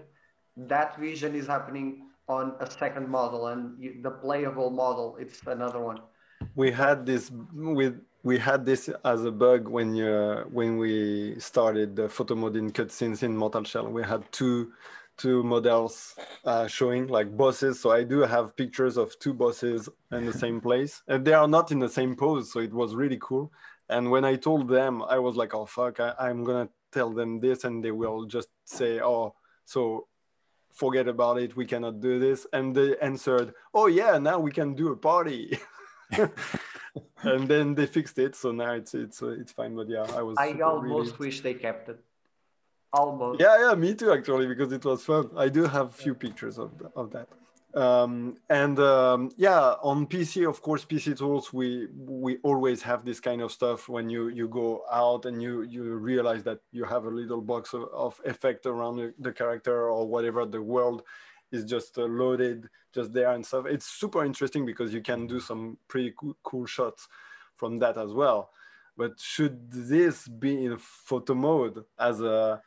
That vision is happening on a second model, and the playable model, it's another one.
We had this as a bug when we started the photo mode in cutscenes in Mortal Shell. We had two models showing like bosses. So I do have pictures of two bosses in the same place, and they are not in the same pose. So it was really cool. And when I told them, I was like, oh fuck, I'm gonna tell them this, and they will just say, oh, so forget about it, we cannot do this. And they answered, oh yeah, now we can do a party. And then they fixed it, so now it's fine. But yeah, I
almost wish they kept it. Almost.
Yeah, me too, actually, because it was fun. I do have few pictures of that. On PC, of course, PC tools, we always have this kind of stuff when you go out and you realize that you have a little box of effect around the character or whatever. The world is just loaded just there and stuff. It's super interesting because you can do some pretty cool shots from that as well. But should this be in photo mode as a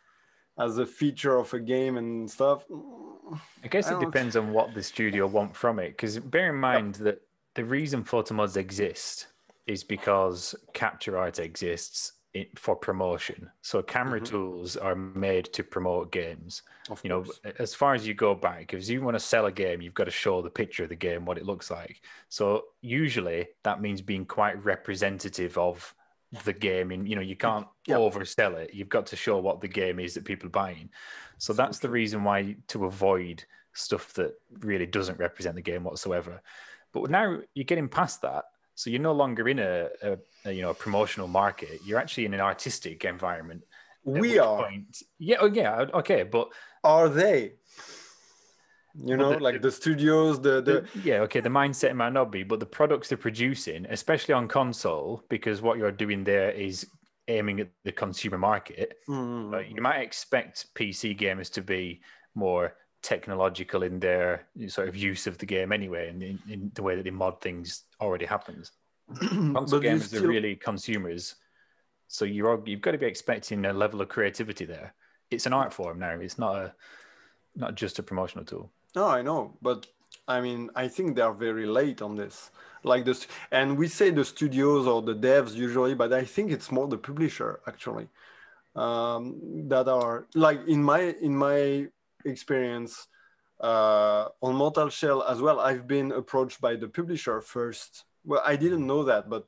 feature of a game and stuff?
I guess it depends on what the studio want from it. Because bear in mind that the reason photo mods exist is because capture art exists for promotion. So camera tools are made to promote games. You know, as far as you go back, if you want to sell a game, you've got to show the picture of the game, what it looks like. So usually that means being quite representative of the game, and you can't oversell it. You've got to show what the game is that people are buying. So that's the reason why, to avoid stuff that really doesn't represent the game whatsoever. But now you're getting past that, so you're no longer in a promotional market. You're actually in an artistic environment.
We are.
Okay, but
are they? You know, like the studios,
yeah, okay, the mindset might not be, but the products they're producing, especially on console, because what you're doing there is aiming at the consumer market. You might expect PC gamers to be more technological in their sort of use of the game anyway, and in the way that they mod things already happens. Console gamers are really consumers, so you've got to be expecting a level of creativity there. It's an art form now. It's not just a promotional tool.
No, I know, but I mean, I think they are very late on this. Like this, and we say the studios or the devs usually, but I think it's more the publisher actually that are like in my experience on Mortal Shell as well. I've been approached by the publisher first. Well, I didn't know that, but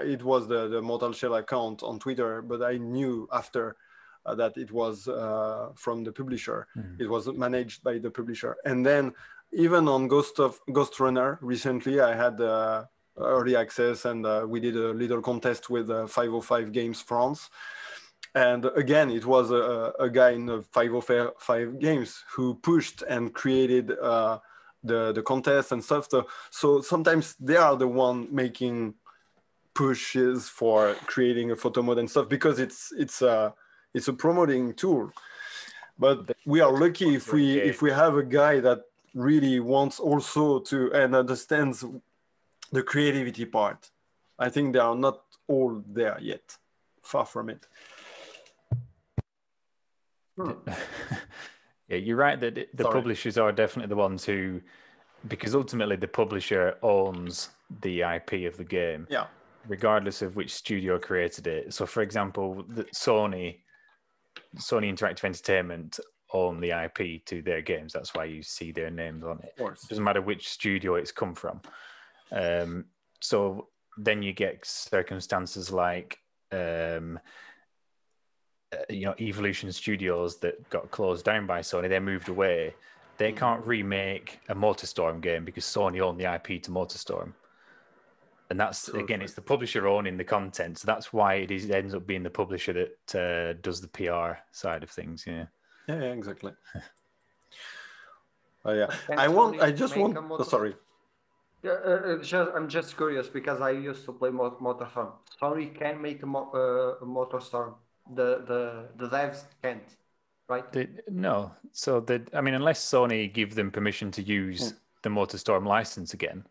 it was the Mortal Shell account on Twitter. But I knew after that it was from the publisher. It was managed by the publisher. And then even on Ghost Runner recently, I had early access, and we did a little contest with 505 Games France. And again, it was a guy in the 505 Games who pushed and created the contest and stuff. So sometimes they are the one making pushes for creating a photo mode and stuff, because it's a promoting tool. But we are lucky if we have a guy that really wants also to and understands the creativity part. I think they are not all there yet. Far from it.
Yeah, you're right that the publishers are definitely the ones who, because ultimately the publisher owns the IP of the game, regardless of which studio created it. So, for example, Sony Interactive Entertainment own the IP to their games. That's why you see their names on it. It doesn't matter which studio it's come from. So then you get circumstances like Evolution Studios that got closed down by Sony. They moved away. They can't remake a MotorStorm game because Sony owned the IP to MotorStorm. And that's, again, it's the publisher owning the content. So that's why it ends up being the publisher that does the PR side of things. Yeah,
exactly. Sorry.
I'm just curious because I used to play MotorStorm. Sony can make a MotorStorm. The devs can't, right?
No. So unless Sony give them permission to use the MotorStorm license again,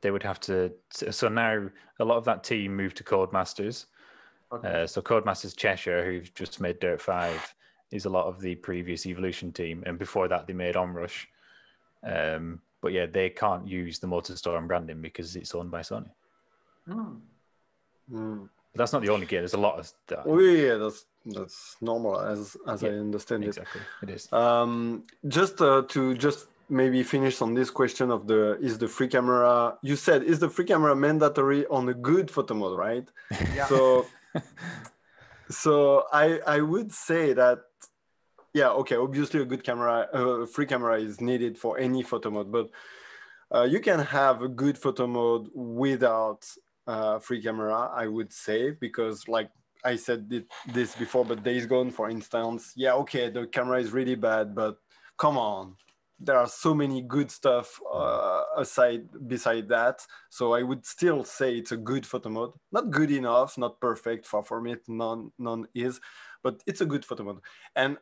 they would have to. So now a lot of that team moved to Codemasters. Okay. So Codemasters Cheshire, who've just made Dirt 5, is a lot of the previous Evolution team, and before that they made Onrush. But yeah, they can't use the MotorStorm branding because it's owned by Sony. But that's not the only game. There's a lot of that.
Oh yeah, that's normal as I understand it.
Exactly, it is.
To maybe finish on this question of is the free camera? You said is the free camera mandatory on a good photo mode, right?
Yeah.
So I would say that. Yeah, okay. Obviously, a good camera, free camera is needed for any photo mode, but you can have a good photo mode without free camera, I would say, because like I said this before, but Days Gone, for instance, yeah, okay, the camera is really bad, but come on, there are so many good stuff beside that. So I would still say it's a good photo mode. Not good enough, not perfect, far from it, none is, but it's a good photo mode. And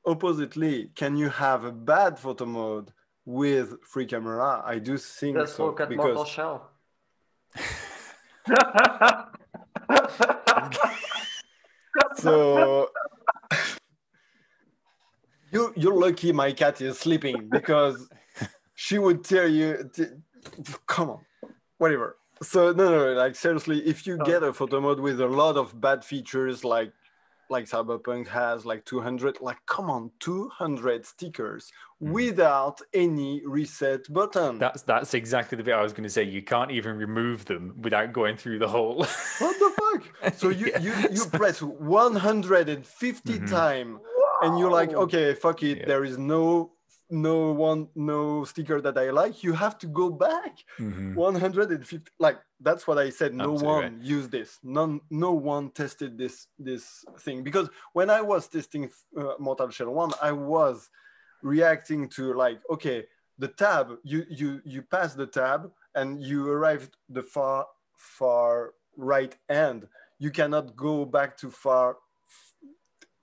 oppositely, can you have a bad photo mode with free camera? I do think
Let's
so.
Look at Mortal Shell.
So you're lucky my cat is sleeping, because she would tell you, come on, whatever. So no, like seriously, if you get a photo mode with a lot of bad features like Cyberpunk has, like 200, like come on, 200 stickers without any reset button.
That's exactly the bit I was going to say. You can't even remove them without going through the whole.
What the fuck? So you press 150 times, and you're like, okay, fuck it. Yeah. There is no sticker that I like. You have to go back 150. Like that's what I said. No one used this. No one tested this thing, because when I was testing Mortal Shell 1, I was reacting to like, okay, the tab, you pass the tab and you arrive the far right end. You cannot go back to far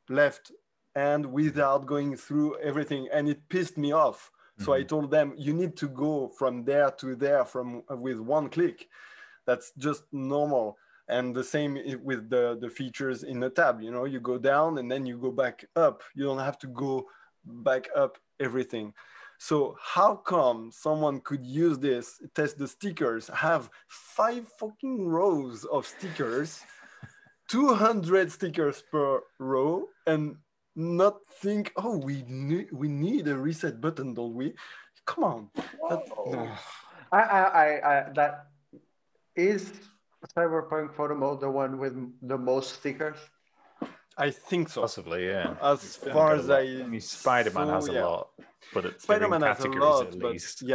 left and without going through everything, and it pissed me off. So I told them, you need to go from there to there from with one click. That's just normal. And the same with the features in the tab. You know, you go down and then you go back up. You don't have to go back up everything. So how come someone could use this, test the stickers, have 5 fucking rows of stickers, 200 stickers per row, and not think, oh, we need a reset button, don't we? Come on. No.
That is Cyberpunk Photo Mode the one with the most stickers.
I think so.
Possibly, yeah.
As far as I
mean, Spider-Man has a lot, but
Spider-Man has a lot,
at least.
But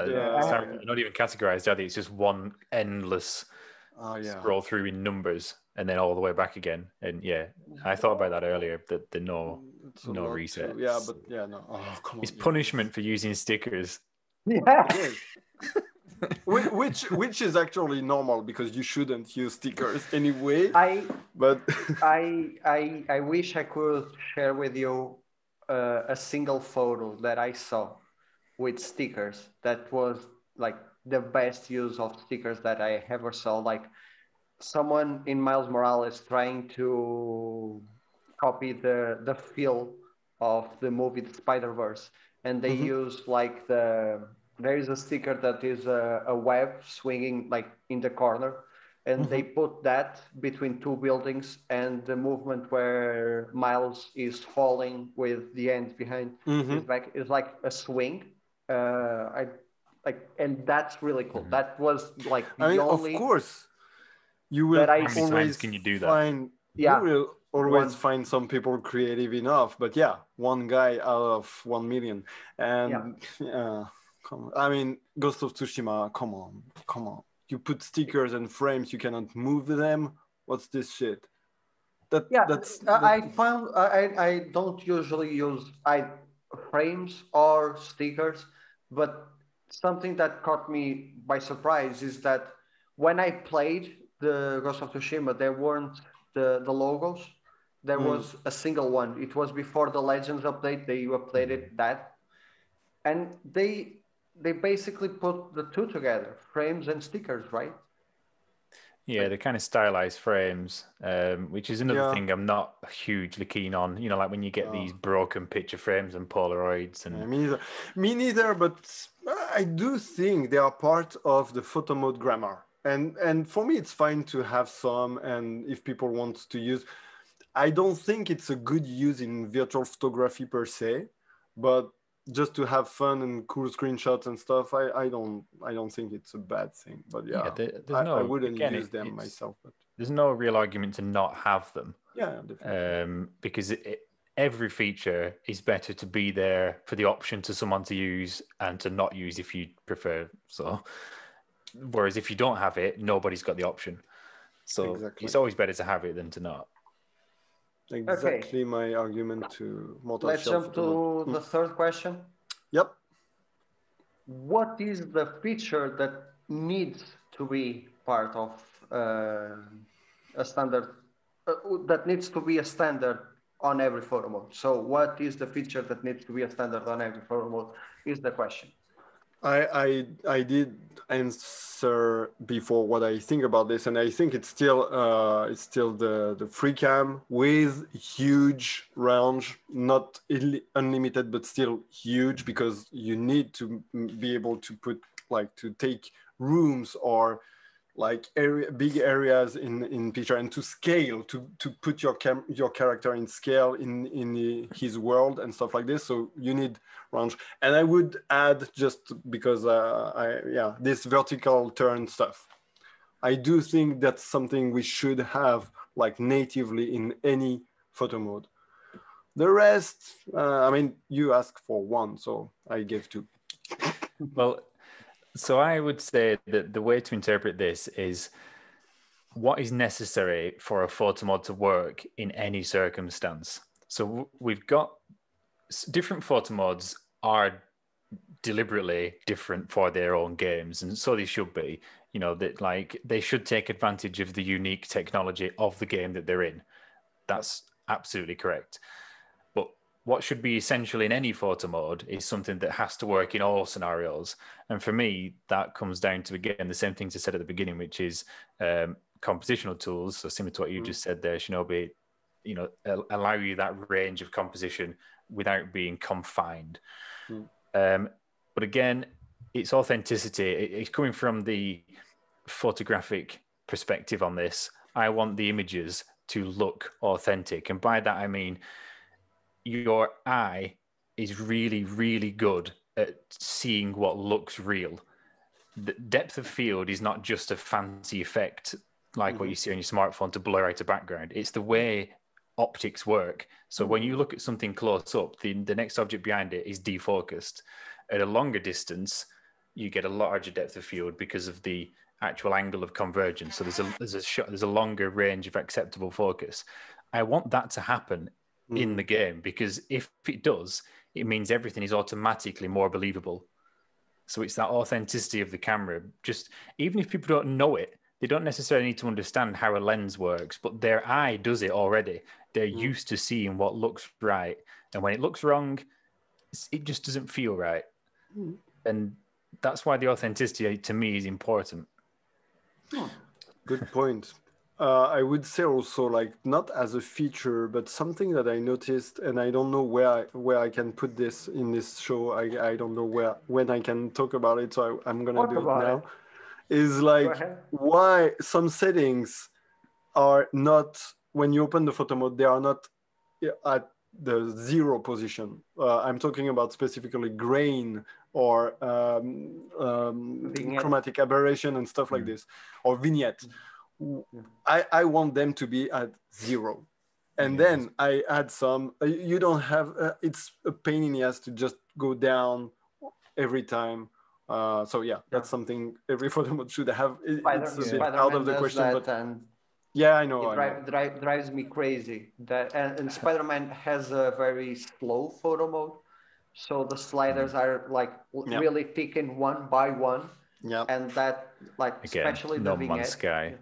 yeah.
Not even categorized, are they? It's just one endless scroll through in numbers and then all the way back again. And yeah, I thought about that earlier, that the no reset.
Yeah, but yeah, no. Oh, come on.
It's punishment for using stickers.
Yeah.
It is. which is actually normal because you shouldn't use stickers anyway.
I wish I could share with you a single photo that I saw with stickers that was like the best use of stickers that I ever saw. Like someone in Miles Morales trying to copy the feel of the movie The Spider-Verse, and they use like there is a sticker that is a web swinging like in the corner, and they put that between two buildings, and the movement where Miles is falling with the ends behind his back is like a swing. And that's really cool. That was like the only.
Of course, you will
How many times can you do that?
You will always find some people creative enough, but yeah, one guy out of 1 million, and come on. I mean, Ghost of Tsushima, come on. You put stickers and frames, you cannot move them. What's this shit?
I don't usually use frames or stickers, but something that caught me by surprise is that when I played the Ghost of Tsushima, there weren't the logos. There was a single one. It was before the Legends update. They updated that, and they basically put the two together, frames and stickers, right?
Yeah, they're kind of stylized frames, which is another thing I'm not hugely keen on. You know, like when you get these broken picture frames and Polaroids. And
me neither, but I do think they are part of the photo mode grammar. And for me, it's fine to have some, and if people want to use, I don't think it's a good use in virtual photography per se, but just to have fun and cool screenshots and stuff, I don't think it's a bad thing. But I wouldn't use them myself. But
there's no real argument to not have them.
Yeah, definitely.
Because every feature is better to be there for the option to someone to use and to not use if you prefer. So, whereas if you don't have it, nobody's got the option. So it's always better to have it than to not.
Exactly my argument to Mortal
Let's
Shell.
jump to the third question.
Yep.
What is the feature that needs to be part of a standard, that needs to be a standard on every photo mode? So what is the feature that needs to be a standard on every photo mode is the question.
I did answer before what I think about this, and I think it's still the free cam with huge range, not unlimited, but still huge, because you need to be able to put to take rooms or big areas in picture, and to scale, to put your character in scale in his world and stuff like this. So you need range. And I would add, just because this vertical turn stuff, I do think that's something we should have natively in any photo mode. The rest, I mean, you asked for one, so I gave two.
Well, so I would say that the way to interpret this is what is necessary for a photo mode to work in any circumstance. So we've got different photo modes are deliberately different for their own games, and so they should be. You know, that like they should take advantage of the unique technology of the game that they're in. That's absolutely correct. But what should be essential in any photo mode is something that has to work in all scenarios. And for me, that comes down to, again, the same things I said at the beginning, which is compositional tools. So similar to what you just said there, Shinobi, you know, allow you that range of composition without being confined. But again, it's authenticity. It's coming from the photographic perspective on this. I want the images to look authentic. And by that, I mean, your eye is really, really good at seeing what looks real. The depth of field is not just a fancy effect like what you see on your smartphone to blur out a background. It's the way optics work. So when you look at something close up, the next object behind it is defocused. At a longer distance, you get a larger depth of field because of the actual angle of convergence. So there's a longer range of acceptable focus. I want that to happen in the game, because if it does, it means everything is automatically more believable. So it's that authenticity of the camera. Just even if people don't know it, they don't necessarily need to understand how a lens works, but their eye does it already. They're used to seeing what looks right. And when it looks wrong, it just doesn't feel right. And that's why the authenticity to me is important.
Good point. I would say also, like, not as a feature, but something that I noticed, and I don't know where I can put this in this show. I don't know when I can talk about it, so I'm gonna do it now. Is like why some settings are not, when you open the photo mode, they are not at the 0 position. I'm talking about specifically grain or chromatic aberration and stuff like this, or vignette. I want them to be at 0. And then I add some, you don't have, it's a pain in the ass to just go down every time. So yeah, that's something every photo mode should have. It's a bit out of the question, but yeah, I know.
Drives me crazy. And Spider-Man has a very slow photo mode, so the sliders are like really taken one by one.
Yeah,
and that, like,
Again,
especially
No
the
Man's
vignette.
Sky.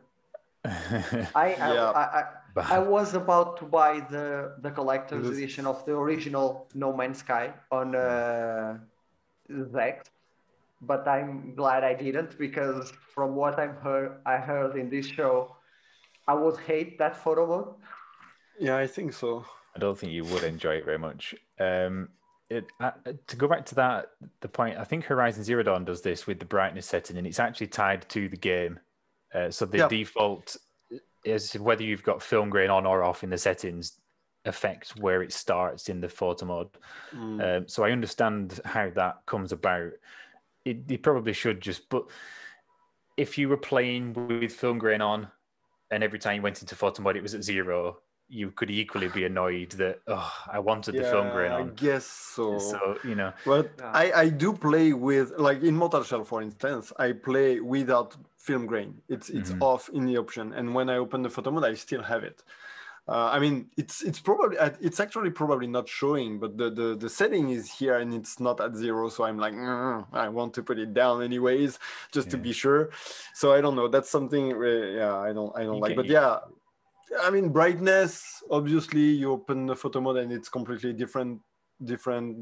I was about to buy the collector's edition of the original No Man's Sky on Zex, but I'm glad I didn't, because from what I heard in this show, I would hate that photo mode.
Yeah, I think so.
I don't think you would enjoy it very much. To go back to that, the point, I think Horizon Zero Dawn does this with the brightness setting, and it's actually tied to the game. So the default is whether you've got film grain on or off in the settings affects where it starts in the photo mode. So I understand how that comes about. It probably should just, but if you were playing with film grain on and every time you went into photo mode it was at 0, you could equally be annoyed that, I wanted the film grain on.
I guess so.
So, you know.
But I do play with, like in Mortal Shell, for instance, I play without film grain. It's off in the option. And when I open the photo mode, I still have it. I mean, it's actually probably not showing, but the setting is here and it's not at 0. So I'm like, I want to put it down anyways, just to be sure. So I don't know. That's something, I don't like. But yeah, I mean, brightness, obviously you open the photo mode and it's completely different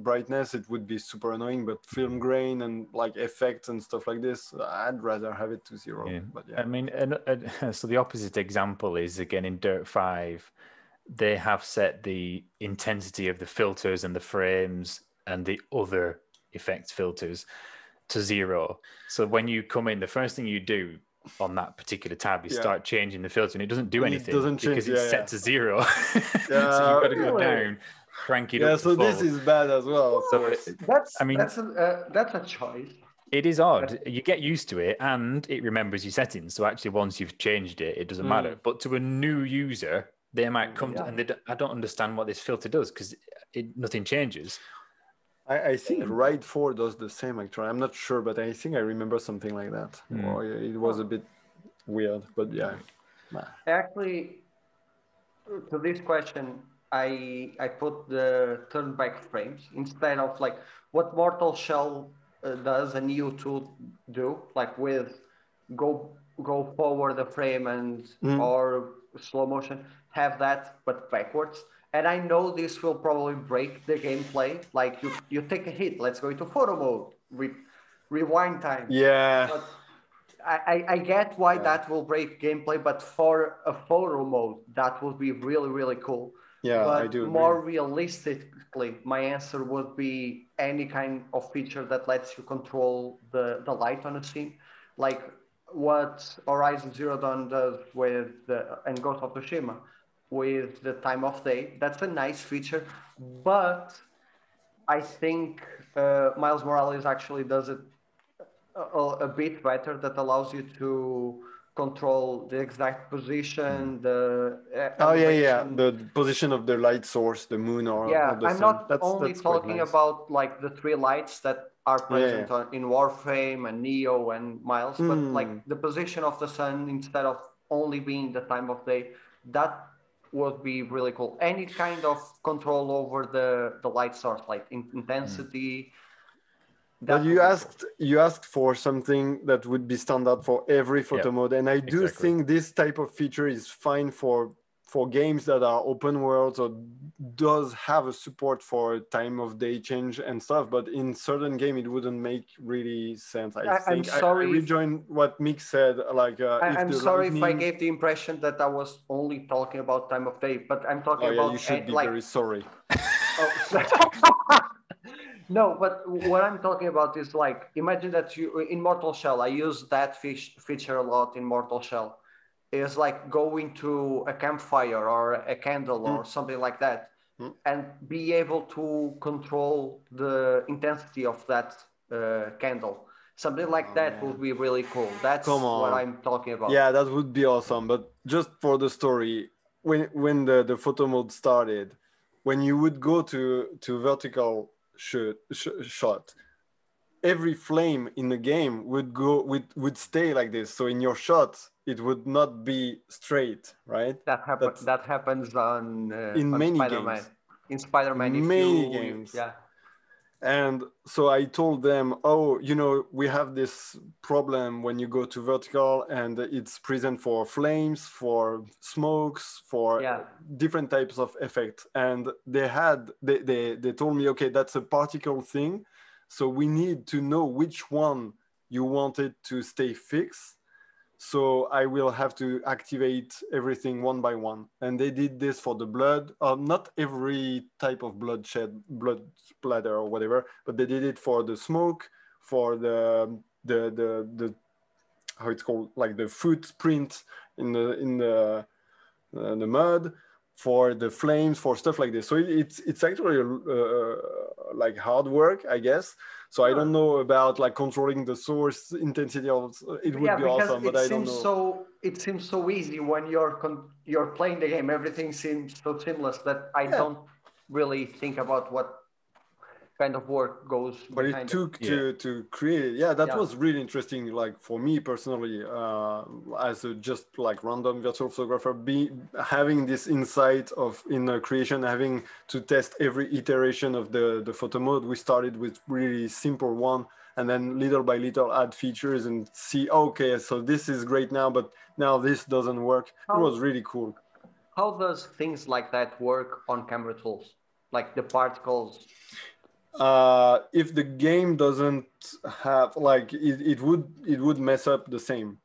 brightness. It would be super annoying, but film grain and like effects and stuff like this, I'd rather have it to 0. But
I mean, so the opposite example is, again, in Dirt 5, they have set the intensity of the filters and the frames and the other effects filters to 0. So when you come in, the first thing you do on that particular tab, you start changing the filter, and it doesn't do anything because it's set to 0. So you've got to go down, crank it up.
So this is bad as well.
So that's a choice.
It is odd. You get used to it, and it remembers your settings. So actually, once you've changed it, it doesn't matter. But to a new user, they might come to, and I don't understand what this filter does, because nothing changes.
I think Ride 4 does the same, actually. I'm not sure, but I think I remember something like that. Or it was a bit weird, but yeah.
Actually, to this question, I put the turn back frames instead of like what Mortal Shell does and you two do, like with go forward the frame and
Mm.
or slow motion, have that but backwards. And I know this will probably break the gameplay. Like you take a hit, let's go into photo mode, rewind time.
Yeah.
But I get why that will break gameplay, but for a photo mode, that would be really, really cool.
Yeah, I
But
do agree.
more realistically, my answer would be any kind of feature that lets you control the light on a scene, like what Horizon Zero Dawn does with and Ghost of Tsushima with the time of day. That's a nice feature, but I think Miles Morales actually does it a bit better that allows you to control the exact position, the
Oh yeah, yeah.
elevation.
The position of the light source, the moon or
Yeah,
the
I'm
sun.
not only
That's quite
talking
nice.
about like the three lights that are
Yeah, yeah.
present in Warframe and Neo and Miles, but like
Mm.
the position of the sun instead of only being the time of day. That would be really cool. Any kind of control over the light source, like intensity,
But
that would be cool.
you asked for something that would be standard for every
Yeah,
photo mode, and I do
exactly.
think this type of feature is fine for games that are open worlds or does have a support for time of day change and stuff. But in certain game, it wouldn't make really sense. I
I'm
think I
sorry if
rejoin what Mick said. Like if
I'm
the
sorry if I
lightning.
gave the impression that I was only talking about time of day, but I'm
Oh
talking
yeah, you
about
should be
like
very sorry.
oh, no, but what I'm talking about is like imagine that you in Mortal Shell. I use that feature a lot in Mortal Shell. Is like going to a campfire or a candle
Mm,
or something like that,
mm.
and be able to control the intensity of that candle. Something like
Oh
that would
man,
be really cool.
come
That's what
on.
I'm talking about.
Yeah, that would be awesome. But just for the story, when the photo mode started, when you would go to vertical shot, every flame in the game would stay like this. So in your shot, it would not be straight, right? That's
That happens
in
on
many
Spider-Man.
games.
In Spider-Man,
In
if
many
you
games.
yeah
And so I told them, oh, we have this problem when you go to vertical, and it's present for flames, for smokes, for
yeah
different types of effect. And they told me, okay, that's a particle thing. So we need to know which one you want it to stay fixed. So I will have to activate everything one by one. And they did this for the blood. Not every type of blood splatter or whatever, but they did it for the smoke, for the how it's called, like the footprint in the mud, for the flames, for stuff like this. So it's actually like hard work, I guess. So I don't
sure.
know about like controlling the source intensity of it would
Yeah,
be
because
awesome, but I don't know.
it seems so easy when you're playing the game. Everything seems so seamless that I
Yeah,
don't really think about what kind of work goes
but it
behind it.
took
Yeah.
to create it. Yeah, that
Yeah.
was really interesting. Like for me personally, as a just like random virtual photographer, be having this insight of in creation, having to test every iteration of the photo mode. We started with really simple one, and then little by little add features and see. Okay, so this is great now, but now this doesn't work. It was
How
really cool.
how does things like that work on camera tools? Like the particles.
If the game doesn't have like it would mess up the same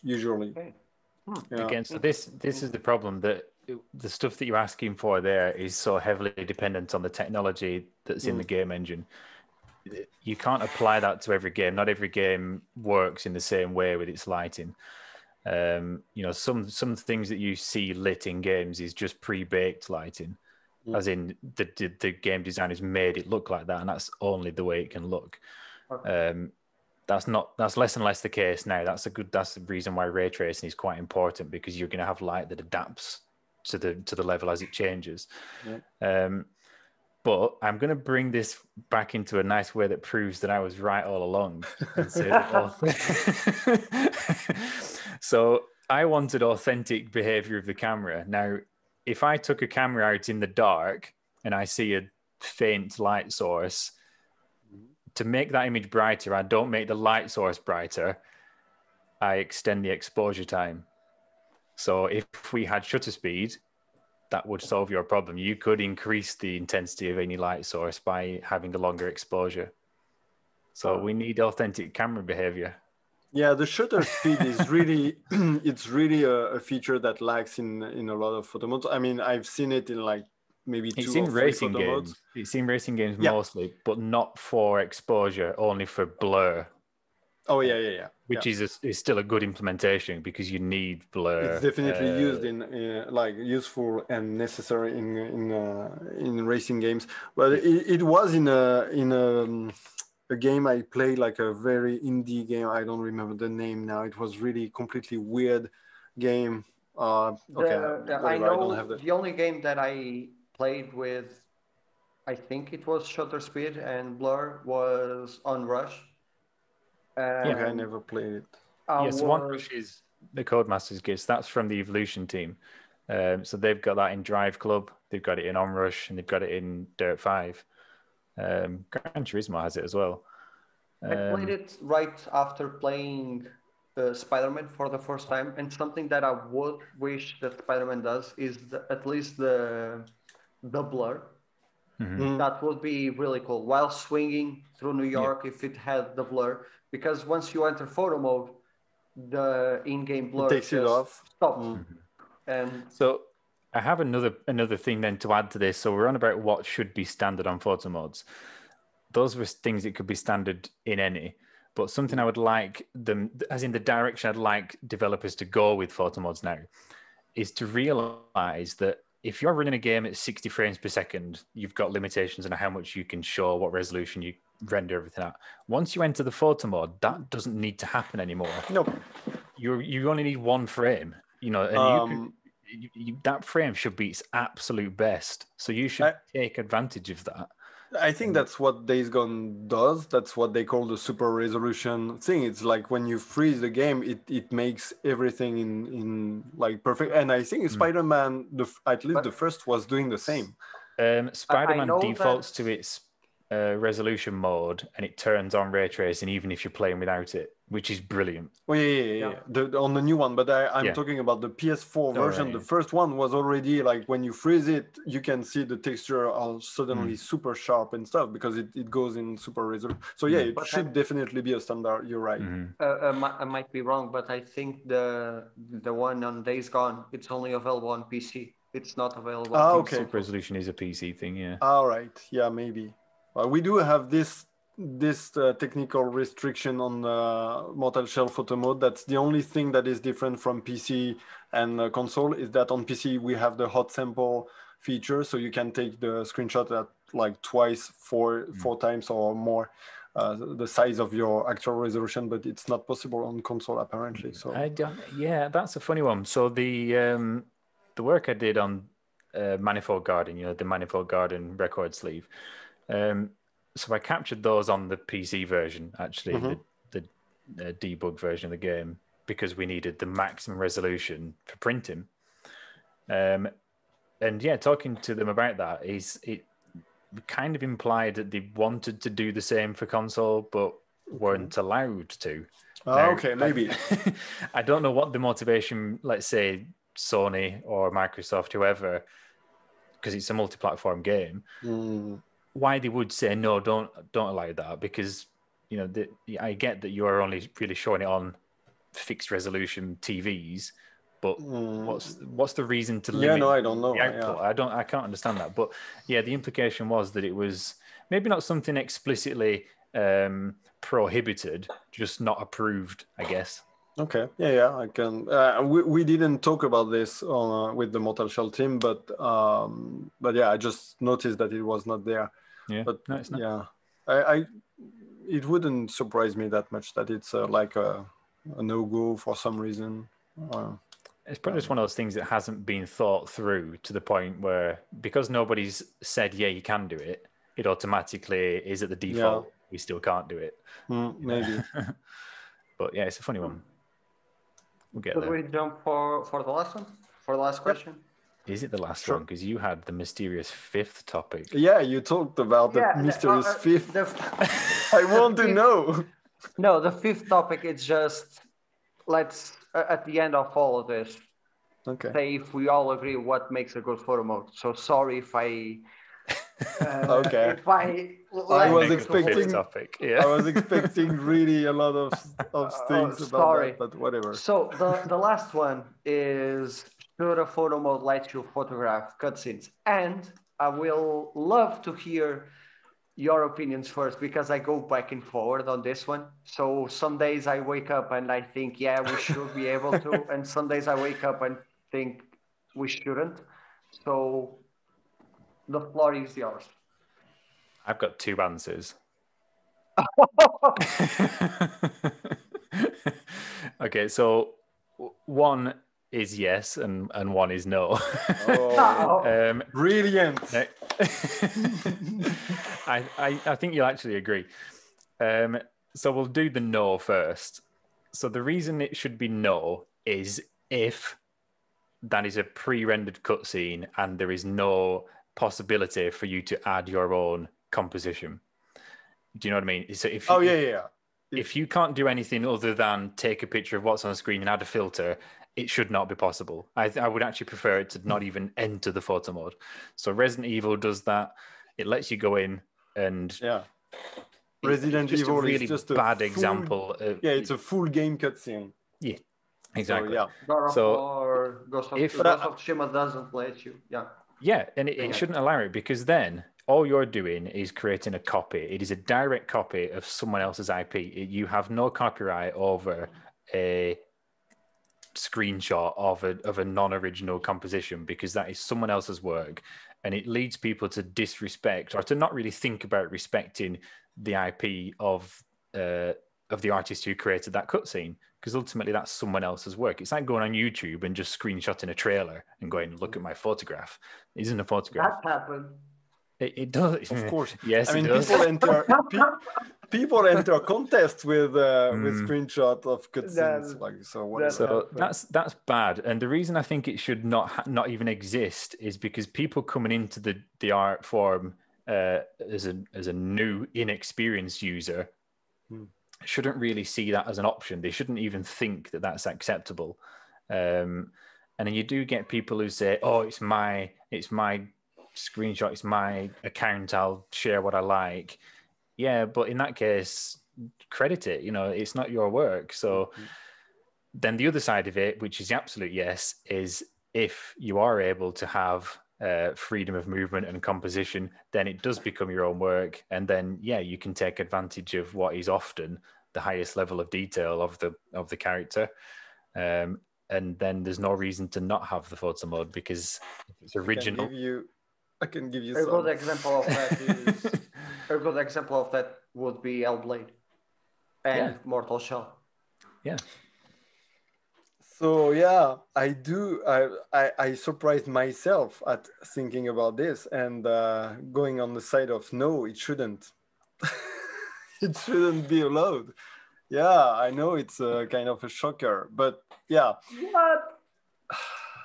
usually.
Okay. Hmm.
Yeah.
Again, so this is the
Interesting.
problem that the stuff that you're asking for there is so heavily dependent on the technology that's in
Mm.
the game engine. You can't apply that to every game. Not every game works in the same way with its lighting. Some things that you see lit in games is just pre-baked lighting, as in the game designers made it look like that, and that's only the way it can look.
Okay.
That's less and less the case now. That's the reason why ray tracing is quite important, because you're going to have light that adapts to the level as it changes.
Yeah.
But I'm going to bring this back into a nice way that proves that I was right all along, and say that so I wanted authentic behavior of the camera. Now, if I took a camera out in the dark and I see a faint light source, to make that image brighter, I don't make the light source brighter. I extend the exposure time. So if we had shutter speed, that would solve your problem. You could increase the intensity of any light source by having a longer exposure. So we need authentic camera behavior.
Yeah, the shutter speed is really it's really a feature that lacks in a lot of photo modes. I mean, I've seen it in like maybe
It's
2 or
in
3
racing
photo modes.
games. It's in racing games
Yeah.
mostly, but not for exposure, only for blur.
Oh yeah.
Which is still a good implementation because you need blur.
It's definitely used in like useful and necessary in racing games. But it was in a game I played, like a very indie game. I don't remember the name now. It was really completely weird game. Okay, whatever.
I know
I don't have that.
the only game that I played with, I think it was shutter speed and blur, was on Rush.
Okay, I
And
never played it.
I
Yes,
was,
One Rush is the Codemasters Gifts. That's from the Evolution team. So they've got that in Drive Club, they've got it in Onrush, and they've got it in Dirt 5. Gran Turismo has it as well.
I played it right after playing Spider-Man for the first time, and something that I would wish that Spider-Man does is at least the blur. That would be really cool. While swinging through New York, if it had the blur, because once you enter photo mode, the in-game blur
takes it
just
off.
stops. And
So I have another thing then to add to this. So we're on about what should be standard on photo modes. Those were things that could be standard in any, but something I would like them, as in the direction I'd like developers to go with photo modes now, is to realize that if you're running a game at 60 frames per second, you've got limitations on how much you can show, what resolution you render everything at. Once you enter the photo mode, that doesn't need to happen anymore.
Nope.
You only need one frame, and that frame should be its absolute best. So you should take advantage of that.
I think that's what Days Gone does. That's what they call the super resolution thing. It's like when you freeze the game, it makes everything in like perfect. And I think Spider-Man, at least the first, was doing the same.
Spider-Man defaults to its resolution mode, and it turns on ray tracing even if you're playing without it, which is brilliant.
Oh yeah. On the new one, but I'm talking about the PS4 version.
Right.
The first one was already like when you freeze it, you can see the texture are suddenly super sharp and stuff because it goes in super resolution. So yeah, it should definitely be a standard. You're right.
I might be wrong, but I think the one on Days Gone, it's only available on PC. It's not available.
Okay.
Super resolution is a PC thing, yeah.
All right. Yeah, maybe. We do have this technical restriction on Mortal Shell photo mode. That's the only thing that is different from PC and console, is that on PC we have the hot sample feature, so you can take the screenshot at like twice, four times or more the size of your actual resolution, but it's not possible on console apparently. So
yeah, that's a funny one. So the work I did on Manifold Garden, the Manifold Garden record sleeve. So I captured those on the PC version, actually, the debug version of the game, because we needed the maximum resolution for printing. And yeah, talking to them about that, it kind of implied that they wanted to do the same for console, but weren't allowed to.
Okay, maybe.
I don't know what the motivation, let's say Sony or Microsoft, whoever, because it's a multi-platform game. Why they would say no, don't allow that, because I get that you are only really showing it on fixed resolution TVs, but what's the reason to limit?
Yeah, no, I don't know.
The output? I can't understand that. But yeah, the implication was that it was maybe not something explicitly prohibited, just not approved, I guess.
Okay, yeah, I can. We didn't talk about this with the Mortal Shell team, but yeah, I just noticed that it was not there.
Yeah,
but
no, it's not.
Yeah, it wouldn't surprise me that much that it's like a no-go for some reason.
It's probably just one of those things that hasn't been thought through to the point where, because nobody's said, yeah, you can do it, it automatically is at the default. Yeah. We still can't do it.
Maybe.
But yeah, it's a funny one. We'll get
Should
there.
we jump for the last one? For the last question?
Is it the last
Sure.
one? Because you had the mysterious fifth topic.
Yeah, you talked about the
Yeah,
mysterious fifth.
the
I want to
fifth-
know.
no, the fifth topic is just let's at the end of all of this
Okay.
say if we all agree what makes a good photo mode. So sorry if I
Okay.
if I
I was
Make it the fifth
expecting.
topic.
I
Yeah.
was expecting really a lot of things about
sorry.
that, but whatever.
So the last one is should a photo mode let you photograph cutscenes? And I will love to hear your opinions first because I go back and forward on this one. So some days I wake up and I think, yeah, we should be able to, and some days I wake up and think we shouldn't. So the floor is yours.
I've got two answers. Okay, so one is yes and one is no.
Oh, brilliant!
I think you'll actually agree. So we'll do the no first. So the reason it should be no is if that is a pre-rendered cutscene and there is no possibility for you to add your own composition. Do you know what I mean? So if if you can't do anything other than take a picture of what's on the screen and add a filter, it should not be possible. I would actually prefer it to not even enter the photo mode. So Resident Evil does that. It lets you go in and
Resident
it's just
Evil
a really
is just a
bad
full,
example.
It's a full game cutscene.
Yeah, exactly.
So,
God of
So
War, Ghost of Tsushima doesn't let you.
Yeah, and it shouldn't allow it because then all you're doing is creating a copy. It is a direct copy of someone else's IP. You have no copyright over a screenshot of a non-original composition because that is someone else's work, and it leads people to disrespect or to not really think about respecting the IP of the artist who created that cutscene, because ultimately that's someone else's work. It's like going on YouTube and just screenshotting a trailer and going, "Look at my photograph." It isn't a photograph.
That happened.
It does,
of course.
Yes,
I mean,
it does.
people enter contests with screenshot of cutscenes, like so. Whatever.
So that's bad, and the reason I think it should not even exist is because people coming into the art form as a new inexperienced user shouldn't really see that as an option. They shouldn't even think that that's acceptable. And then you do get people who say, "Oh, it's my screenshot, it's my account, I'll share what I like." Yeah, but in that case, credit it. It's not your work. So then the other side of it, which is the absolute yes, is if you are able to have freedom of movement and composition, then it does become your own work, and then you can take advantage of what is often the highest level of detail of the character, and then there's no reason to not have the photo mode because it's original.
I can give you
a
some.
good example of that is a good example of that would be Hellblade and Mortal Shell.
Yeah.
So I surprised myself at thinking about this and going on the side of no, it shouldn't. It shouldn't be allowed. Yeah, I know it's a kind of a shocker, but yeah.
What?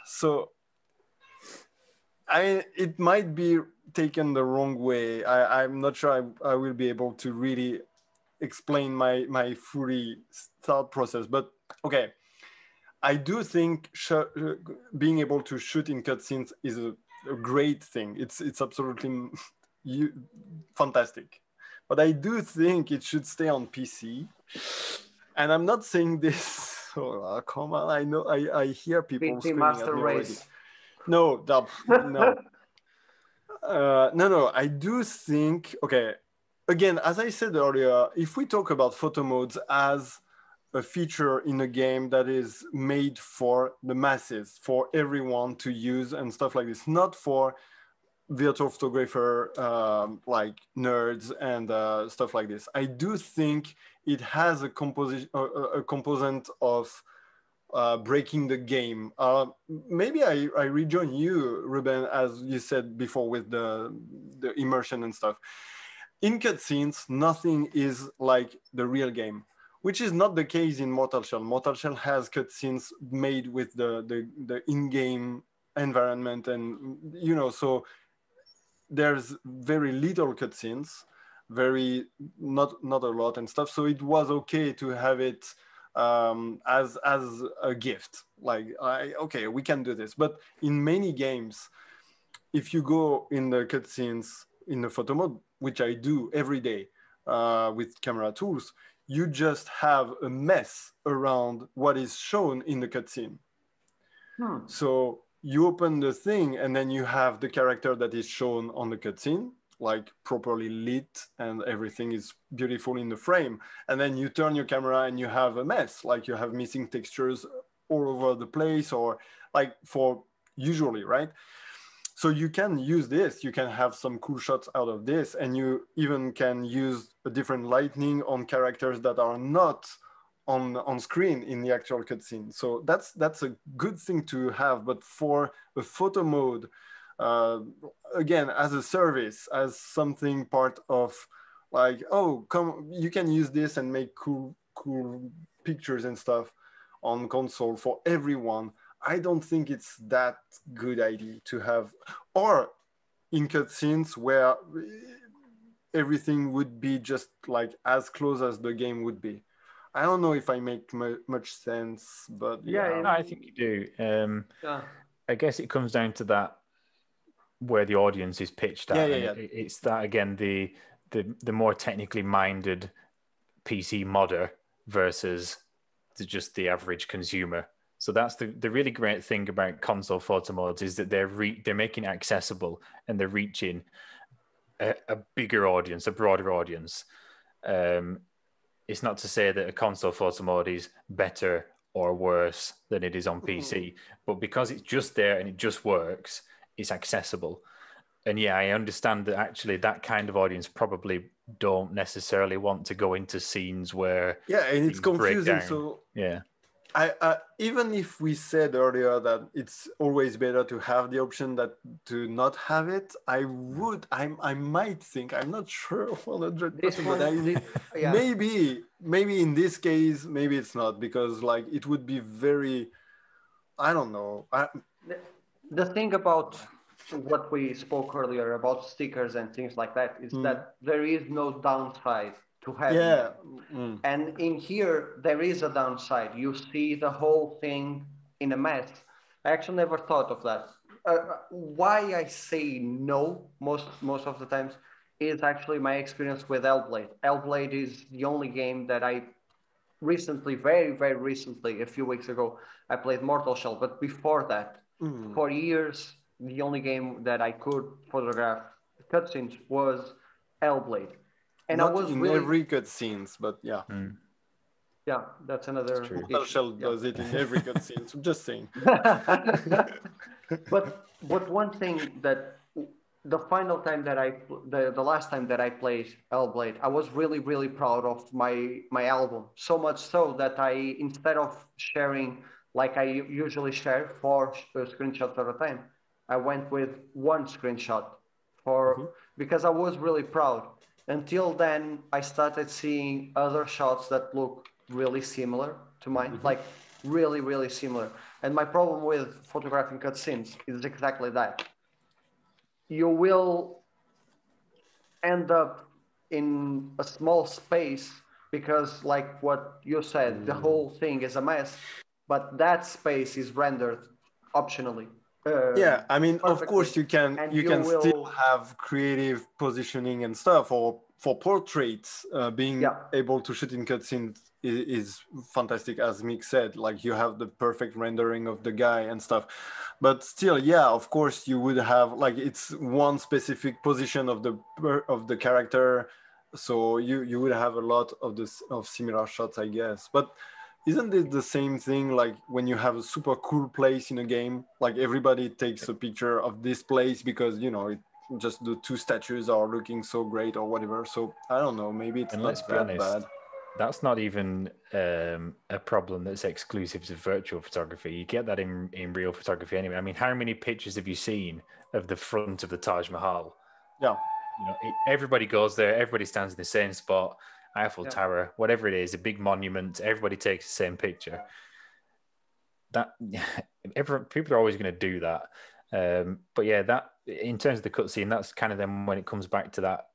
So I mean, it might be taken the wrong way. I'm not sure I will be able to really explain my fully thought process, but okay. I do think being able to shoot in cutscenes is a great thing. It's absolutely fantastic. But I do think it should stay on PC. And I'm not saying this. Oh, come on! I know I hear people
PT
screaming
Master
at me
Race.
already. No. No. I do think. Okay. Again, as I said earlier, if we talk about photo modes as a feature in a game that is made for the masses, for everyone to use and stuff like this, not for virtual photographer like nerds and stuff like this. I do think it has a component of breaking the game. Maybe I rejoin you, Ruben, as you said before with the immersion and stuff. In cutscenes, nothing is like the real game, which is not the case in Mortal Shell. Mortal Shell has cutscenes made with the in-game environment, and so there's very little cutscenes, very not a lot and stuff. So it was okay to have it as a gift. Like, okay, we can do this. But in many games, if you go in the cutscenes in the photo mode, which I do every day with camera tools, you just have a mess around what is shown in the cutscene. So you open the thing and then you have the character that is shown on the cutscene, like properly lit and everything is beautiful in the frame. And then you turn your camera and you have a mess, like you have missing textures all over the place, or like for usually, right? So you can use this, you can have some cool shots out of this, and you even can use a different lighting on characters that are not on screen in the actual cutscene. So that's a good thing to have. But for a photo mode, again, as a service, as something part of like, oh, come, you can use this and make cool pictures and stuff on console for everyone. I don't think it's that good idea to have, or in cutscenes where everything would be just like as close as the game would be. I don't know if I make much sense, but yeah.
No, I think you do.
Yeah.
I guess it comes down to that where the audience is pitched at,
Yeah.
it's that again the more technically minded PC modder versus just the average consumer. So that's the really great thing about console photo modes is that they're making it accessible and they're reaching a bigger audience, a broader audience. It's not to say that a console photo mode is better or worse than it is on PC, but because it's just there and it just works, it's accessible. And yeah, I understand that actually that kind of audience probably don't necessarily want to go into scenes where
and it's confusing. So
yeah,
I even if we said earlier that it's always better to have the option that to not have it, I might think, I'm not sure 100%, but maybe in this case, maybe it's not, because like it would be very, I don't know.
The thing about what we spoke earlier about stickers and things like that is that there is no downside to having them. And in here, there is a downside. You see the whole thing in a mess. I actually never thought of that. Why I say no most of the times is actually my experience with Hellblade. Hellblade is the only game that I recently, very, very recently, a few weeks ago, I played Mortal Shell. But before that, for years, the only game that I could photograph cutscenes was Hellblade. And
not
I was
in
really
every cutscenes, but yeah.
Yeah, that's another
Mortal Shell does it in every cutscene. So just saying.
but one thing that the final time that the last time that I played Hellblade, I was really, really proud of my album. So much so that I, instead of sharing like I usually share four screenshots at a time, I went with one screenshot for because I was really proud. Until then, I started seeing other shots that look really similar to mine, like really, really similar. And my problem with photographing cutscenes is exactly that. You will end up in a small space because, like what you said, the whole thing is a mess, but that space is rendered optionally.
Yeah, I mean, of
Perfectly.
course you can
And
you
you
can still
will,
have creative positioning and stuff, or for portraits, being able to shoot in cutscenes is fantastic, as Mick said. Like you have the perfect rendering of the guy and stuff, but still, yeah, of course you would have like it's one specific position of the character, so you would have a lot of this of similar shots, I guess, but. Isn't it the same thing like when you have a super cool place in a game? Like everybody takes a picture of this place because, it just the two statues are looking so great or whatever. So I don't know, maybe it's
and
not
let's be
that
honest,
bad.
that's not even a problem that's exclusive to virtual photography. You get that in real photography anyway. I mean, how many pictures have you seen of the front of the Taj Mahal?
Yeah.
Everybody goes there. Everybody stands in the same spot. Eiffel Tower, whatever it is, a big monument. Everybody takes the same picture. that people are always going to do that. But yeah, that in terms of the cutscene, that's kind of then when it comes back to that.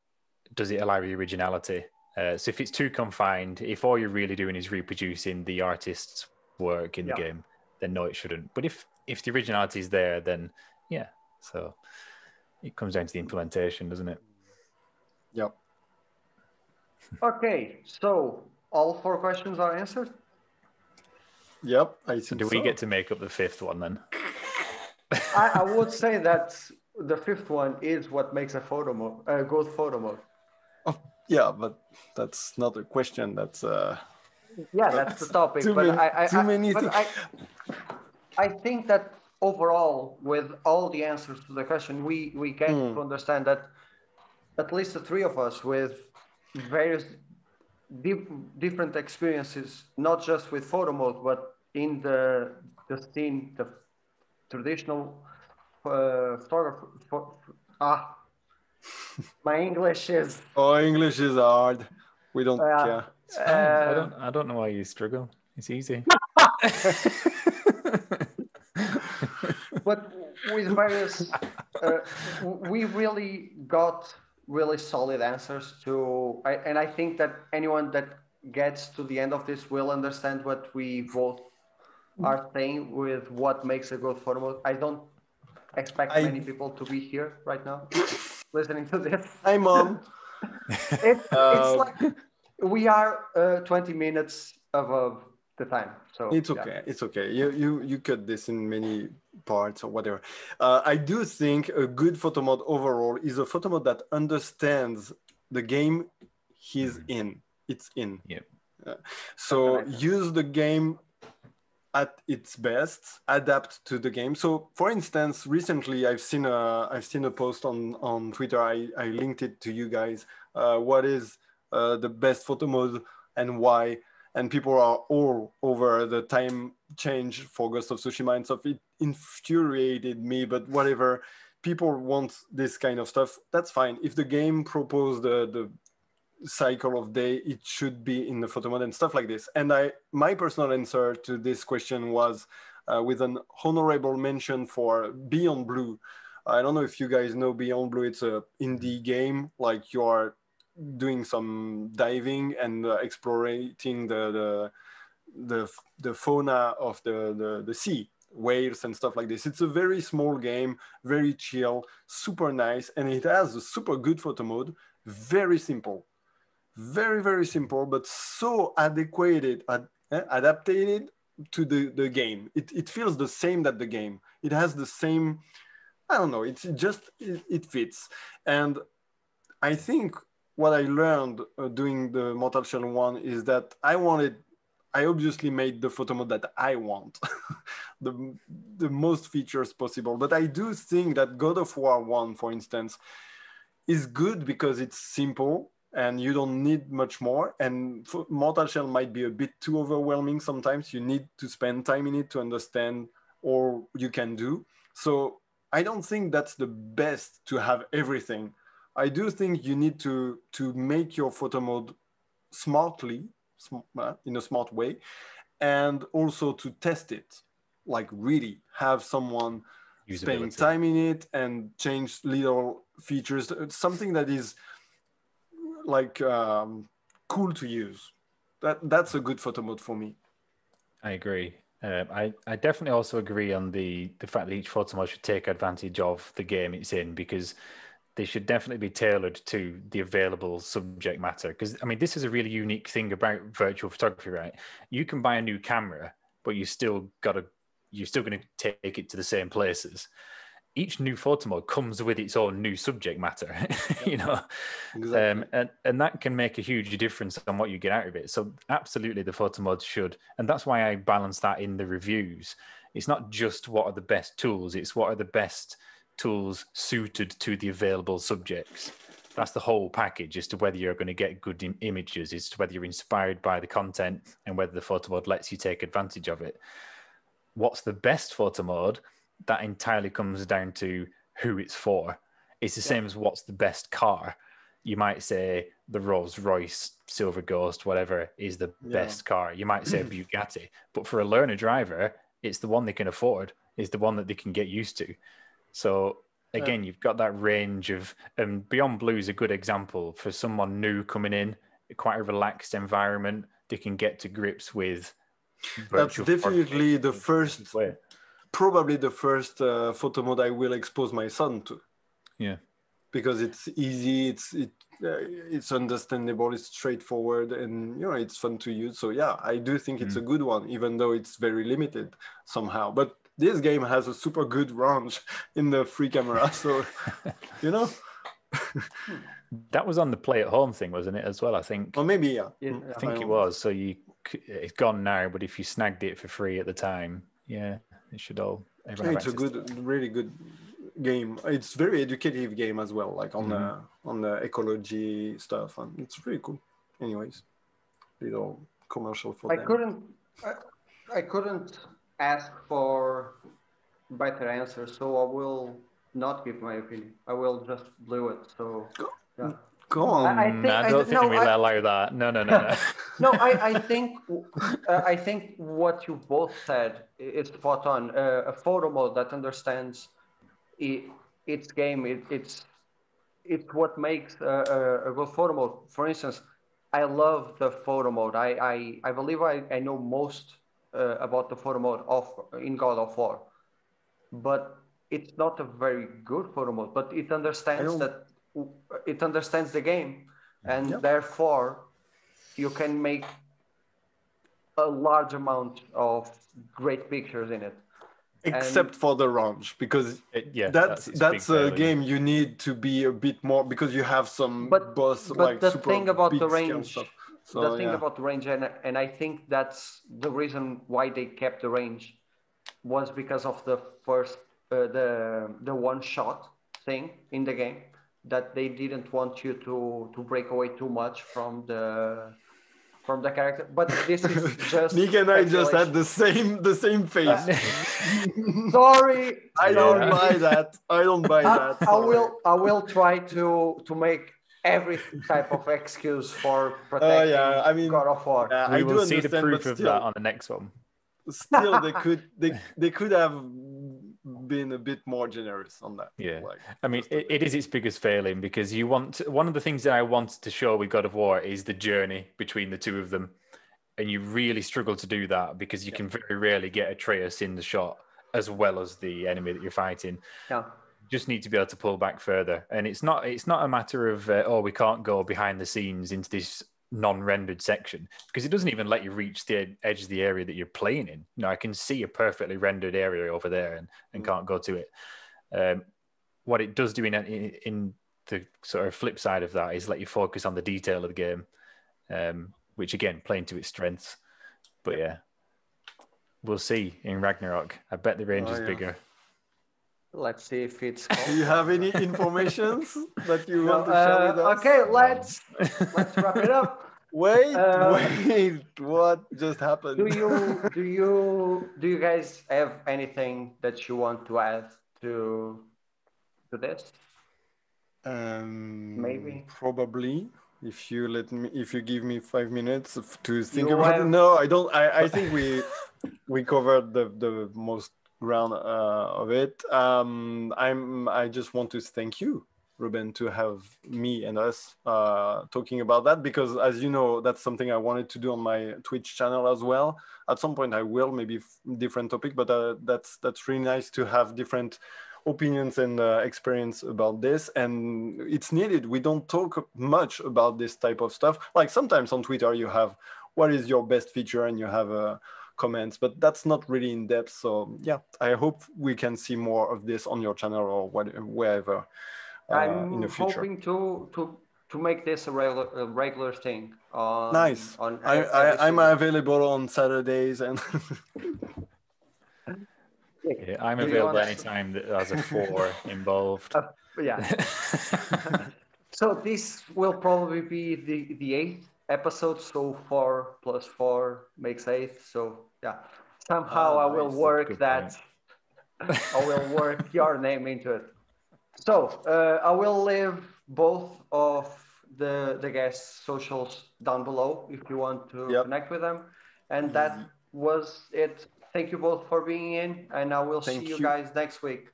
Does it allow the originality? So if it's too confined, if all you're really doing is reproducing the artist's work in the game, then no, it shouldn't. But if the originality is there, then yeah. So it comes down to the implementation, doesn't it?
Yep.
Okay, so all 4 questions are answered?
Yep, I think
So do we get to make up the 5th one then?
I would say that the 5th one is what makes a photo mode, a good photo mode.
Oh, yeah, but that's not a question. That's
yeah, that's the topic.
too
But
many things.
I think that overall, with all the answers to the question, we get to understand that at least the 3 of us with various different experiences, not just with photo mode, but in the scene, the traditional photography. My English is.
Oh, English is hard. We don't care.
It's fine. I don't know why you struggle. It's easy.
But with various, we really got really solid answers to, and I think that anyone that gets to the end of this will understand what we both are saying with what makes a good photo mode. I don't expect many people to be here right now listening to this.
Hi, Mom.
It's like we are 20 minutes above the time, so
it's okay. Yeah. It's okay. You cut this in many parts or whatever. I do think a good photo mode overall is a photo mode that understands the game he's in. It's in.
Yep.
So use the game at its best, adapt to the game. So, for instance, recently I've seen a post on Twitter. I linked it to you guys. What is the best photo mode and why? And people are all over the time change for Ghost of Tsushima and stuff. It infuriated me, but whatever. People want this kind of stuff. That's fine. If the game proposed the cycle of day, it should be in the photo mode and stuff like this. And my personal answer to this question was with an honorable mention for Beyond Blue. I don't know if you guys know Beyond Blue. It's a indie game, like you are doing some diving and exploring the fauna of the sea, whales and stuff like this. It's a very small game, very chill, super nice, and it has a super good photo mode. Very simple, very simple, but so adapted to the game. It feels the same that the game. It has the same, I don't know, it fits. And I think what I learned doing the Mortal Shell 1 is that I obviously made the photo mode that I want, the most features possible. But I do think that God of War 1, for instance, is good because it's simple and you don't need much more. And Mortal Shell might be a bit too overwhelming sometimes. You need to spend time in it to understand all you can do. So I don't think that's the best to have everything. I do think you need to make your photo mode smartly, in a smart way, and also to test it, like really have someone spending time in it and change little features, something that is like cool to use. That's a good photo mode for me.
I agree. I definitely also agree on the fact that each photo mode should take advantage of the game it's in, because they should definitely be tailored to the available subject matter. Because, I mean, this is a really unique thing about virtual photography, right? You can buy a new camera, but you're still going to take it to the same places. Each new photo mode comes with its own new subject matter, you know,
exactly.
And that can make a huge difference on what you get out of it. So absolutely, the photo mode should, and that's why I balance that in the reviews. It's not just what are the best tools; it's what are the best tools suited to the available subjects. That's the whole package, as to whether you're going to get good images, as to whether you're inspired by the content, and whether the photo mode lets you take advantage of it. What's the best photo mode? That entirely comes down to who it's for. It's the same as what's the best car. You might say the Rolls Royce Silver Ghost, whatever, is the best car. You might say Bugatti, but for a learner driver, it's the one they can afford. It's the one that they can get used to. So again, you've got that range of, and Beyond Blue is a good example for someone new coming in, quite a relaxed environment. They can get to grips with
That's
virtual
definitely the first,
way.
probably the first photo mode I will expose my son to.
Yeah.
Because it's easy, it's understandable, it's straightforward, and it's fun to use. So yeah, I do think it's a good one, even though it's very limited somehow. But this game has a super good range in the free camera, so
That was on the play at home thing, wasn't it, as well? I think.
Or maybe
I think it was. So it's gone now, but if you snagged it for free at the time, yeah, it should all.
It's a good, really good game. It's very educative game as well, like on the ecology stuff, and it's really cool. Anyways, little commercial for them.
I couldn't ask for better answers, so I will not give my opinion. I will just blow it. So yeah.
Go on.
I don't think we'll allow that. No.
No, I think what you both said is spot on. A photo mode that understands its game. It's what makes a good photo mode. For instance, I love the photo mode. I believe I know most about the photo mode in God of War, but it's not a very good photo mode. But it understands the game, and therefore you can make a large amount of great pictures in it.
Except for the range, because that's a game you need to be a bit more, because you have some boss like
the
super
thing about
big
the
scale
range,
stuff.
So, about the range, and I think that's the reason why they kept the range, was because of the first the one shot thing in the game, that they didn't want you to break away too much from the character. But this is just
Nick and I just had the same face.
Sorry,
I don't buy that. I don't buy that.
I will try to make every type of excuse for protecting God of War.
We will see the proof of that on the next one.
Still, they could have been a bit more generous on that.
Yeah, I mean, it is its biggest failing, because one of the things that I wanted to show with God of War is the journey between the two of them, and you really struggle to do that because you can very rarely get Atreus in the shot as well as the enemy that you're fighting.
Yeah.
You just need to be able to pull back further, and it's not a matter of we can't go behind the scenes into this non-rendered section, because it doesn't even let you reach the edge of the area that you're playing in. I can see a perfectly rendered area over there and can't go to it. What it does do in the sort of flip side of that is let you focus on the detail of the game, which again, playing to its strengths. But yeah, we'll see in Ragnarok. I bet the range is bigger.
Let's see if it's.
Do you have any information that you want to share with us?
Okay, let's wrap it up.
Wait, what just happened?
Do you guys have anything that you want to add to this? Maybe.
Probably. If you give me 5 minutes to think about it. No, I don't. I think we covered the most ground of it. I just want to thank you, Ruben, to have me and us talking about that, because as you know, that's something I wanted to do on my Twitch channel as well. At some point I will, maybe different topic, but that's really nice to have different opinions and experience about this, and it's needed. We don't talk much about this type of stuff. Like sometimes on Twitter you have what is your best feature and you have comments, but that's not really in depth. So yeah, I hope we can see more of this on your channel or wherever in the future.
I'm hoping to make this a regular thing.
Nice. I'm available on Saturdays and
yeah, I'm available anytime that has a 4 involved.
Yeah. So this will probably be the 8th episode. So 4 plus 4 makes 8. So yeah, somehow I will work that. I will work your name into it. So I will leave both of the guests' socials down below if you want to connect with them. And that was it Thank you both for being in, and I will see
Thank
you
you.
guys next week.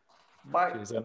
Bye.
Cheers, then.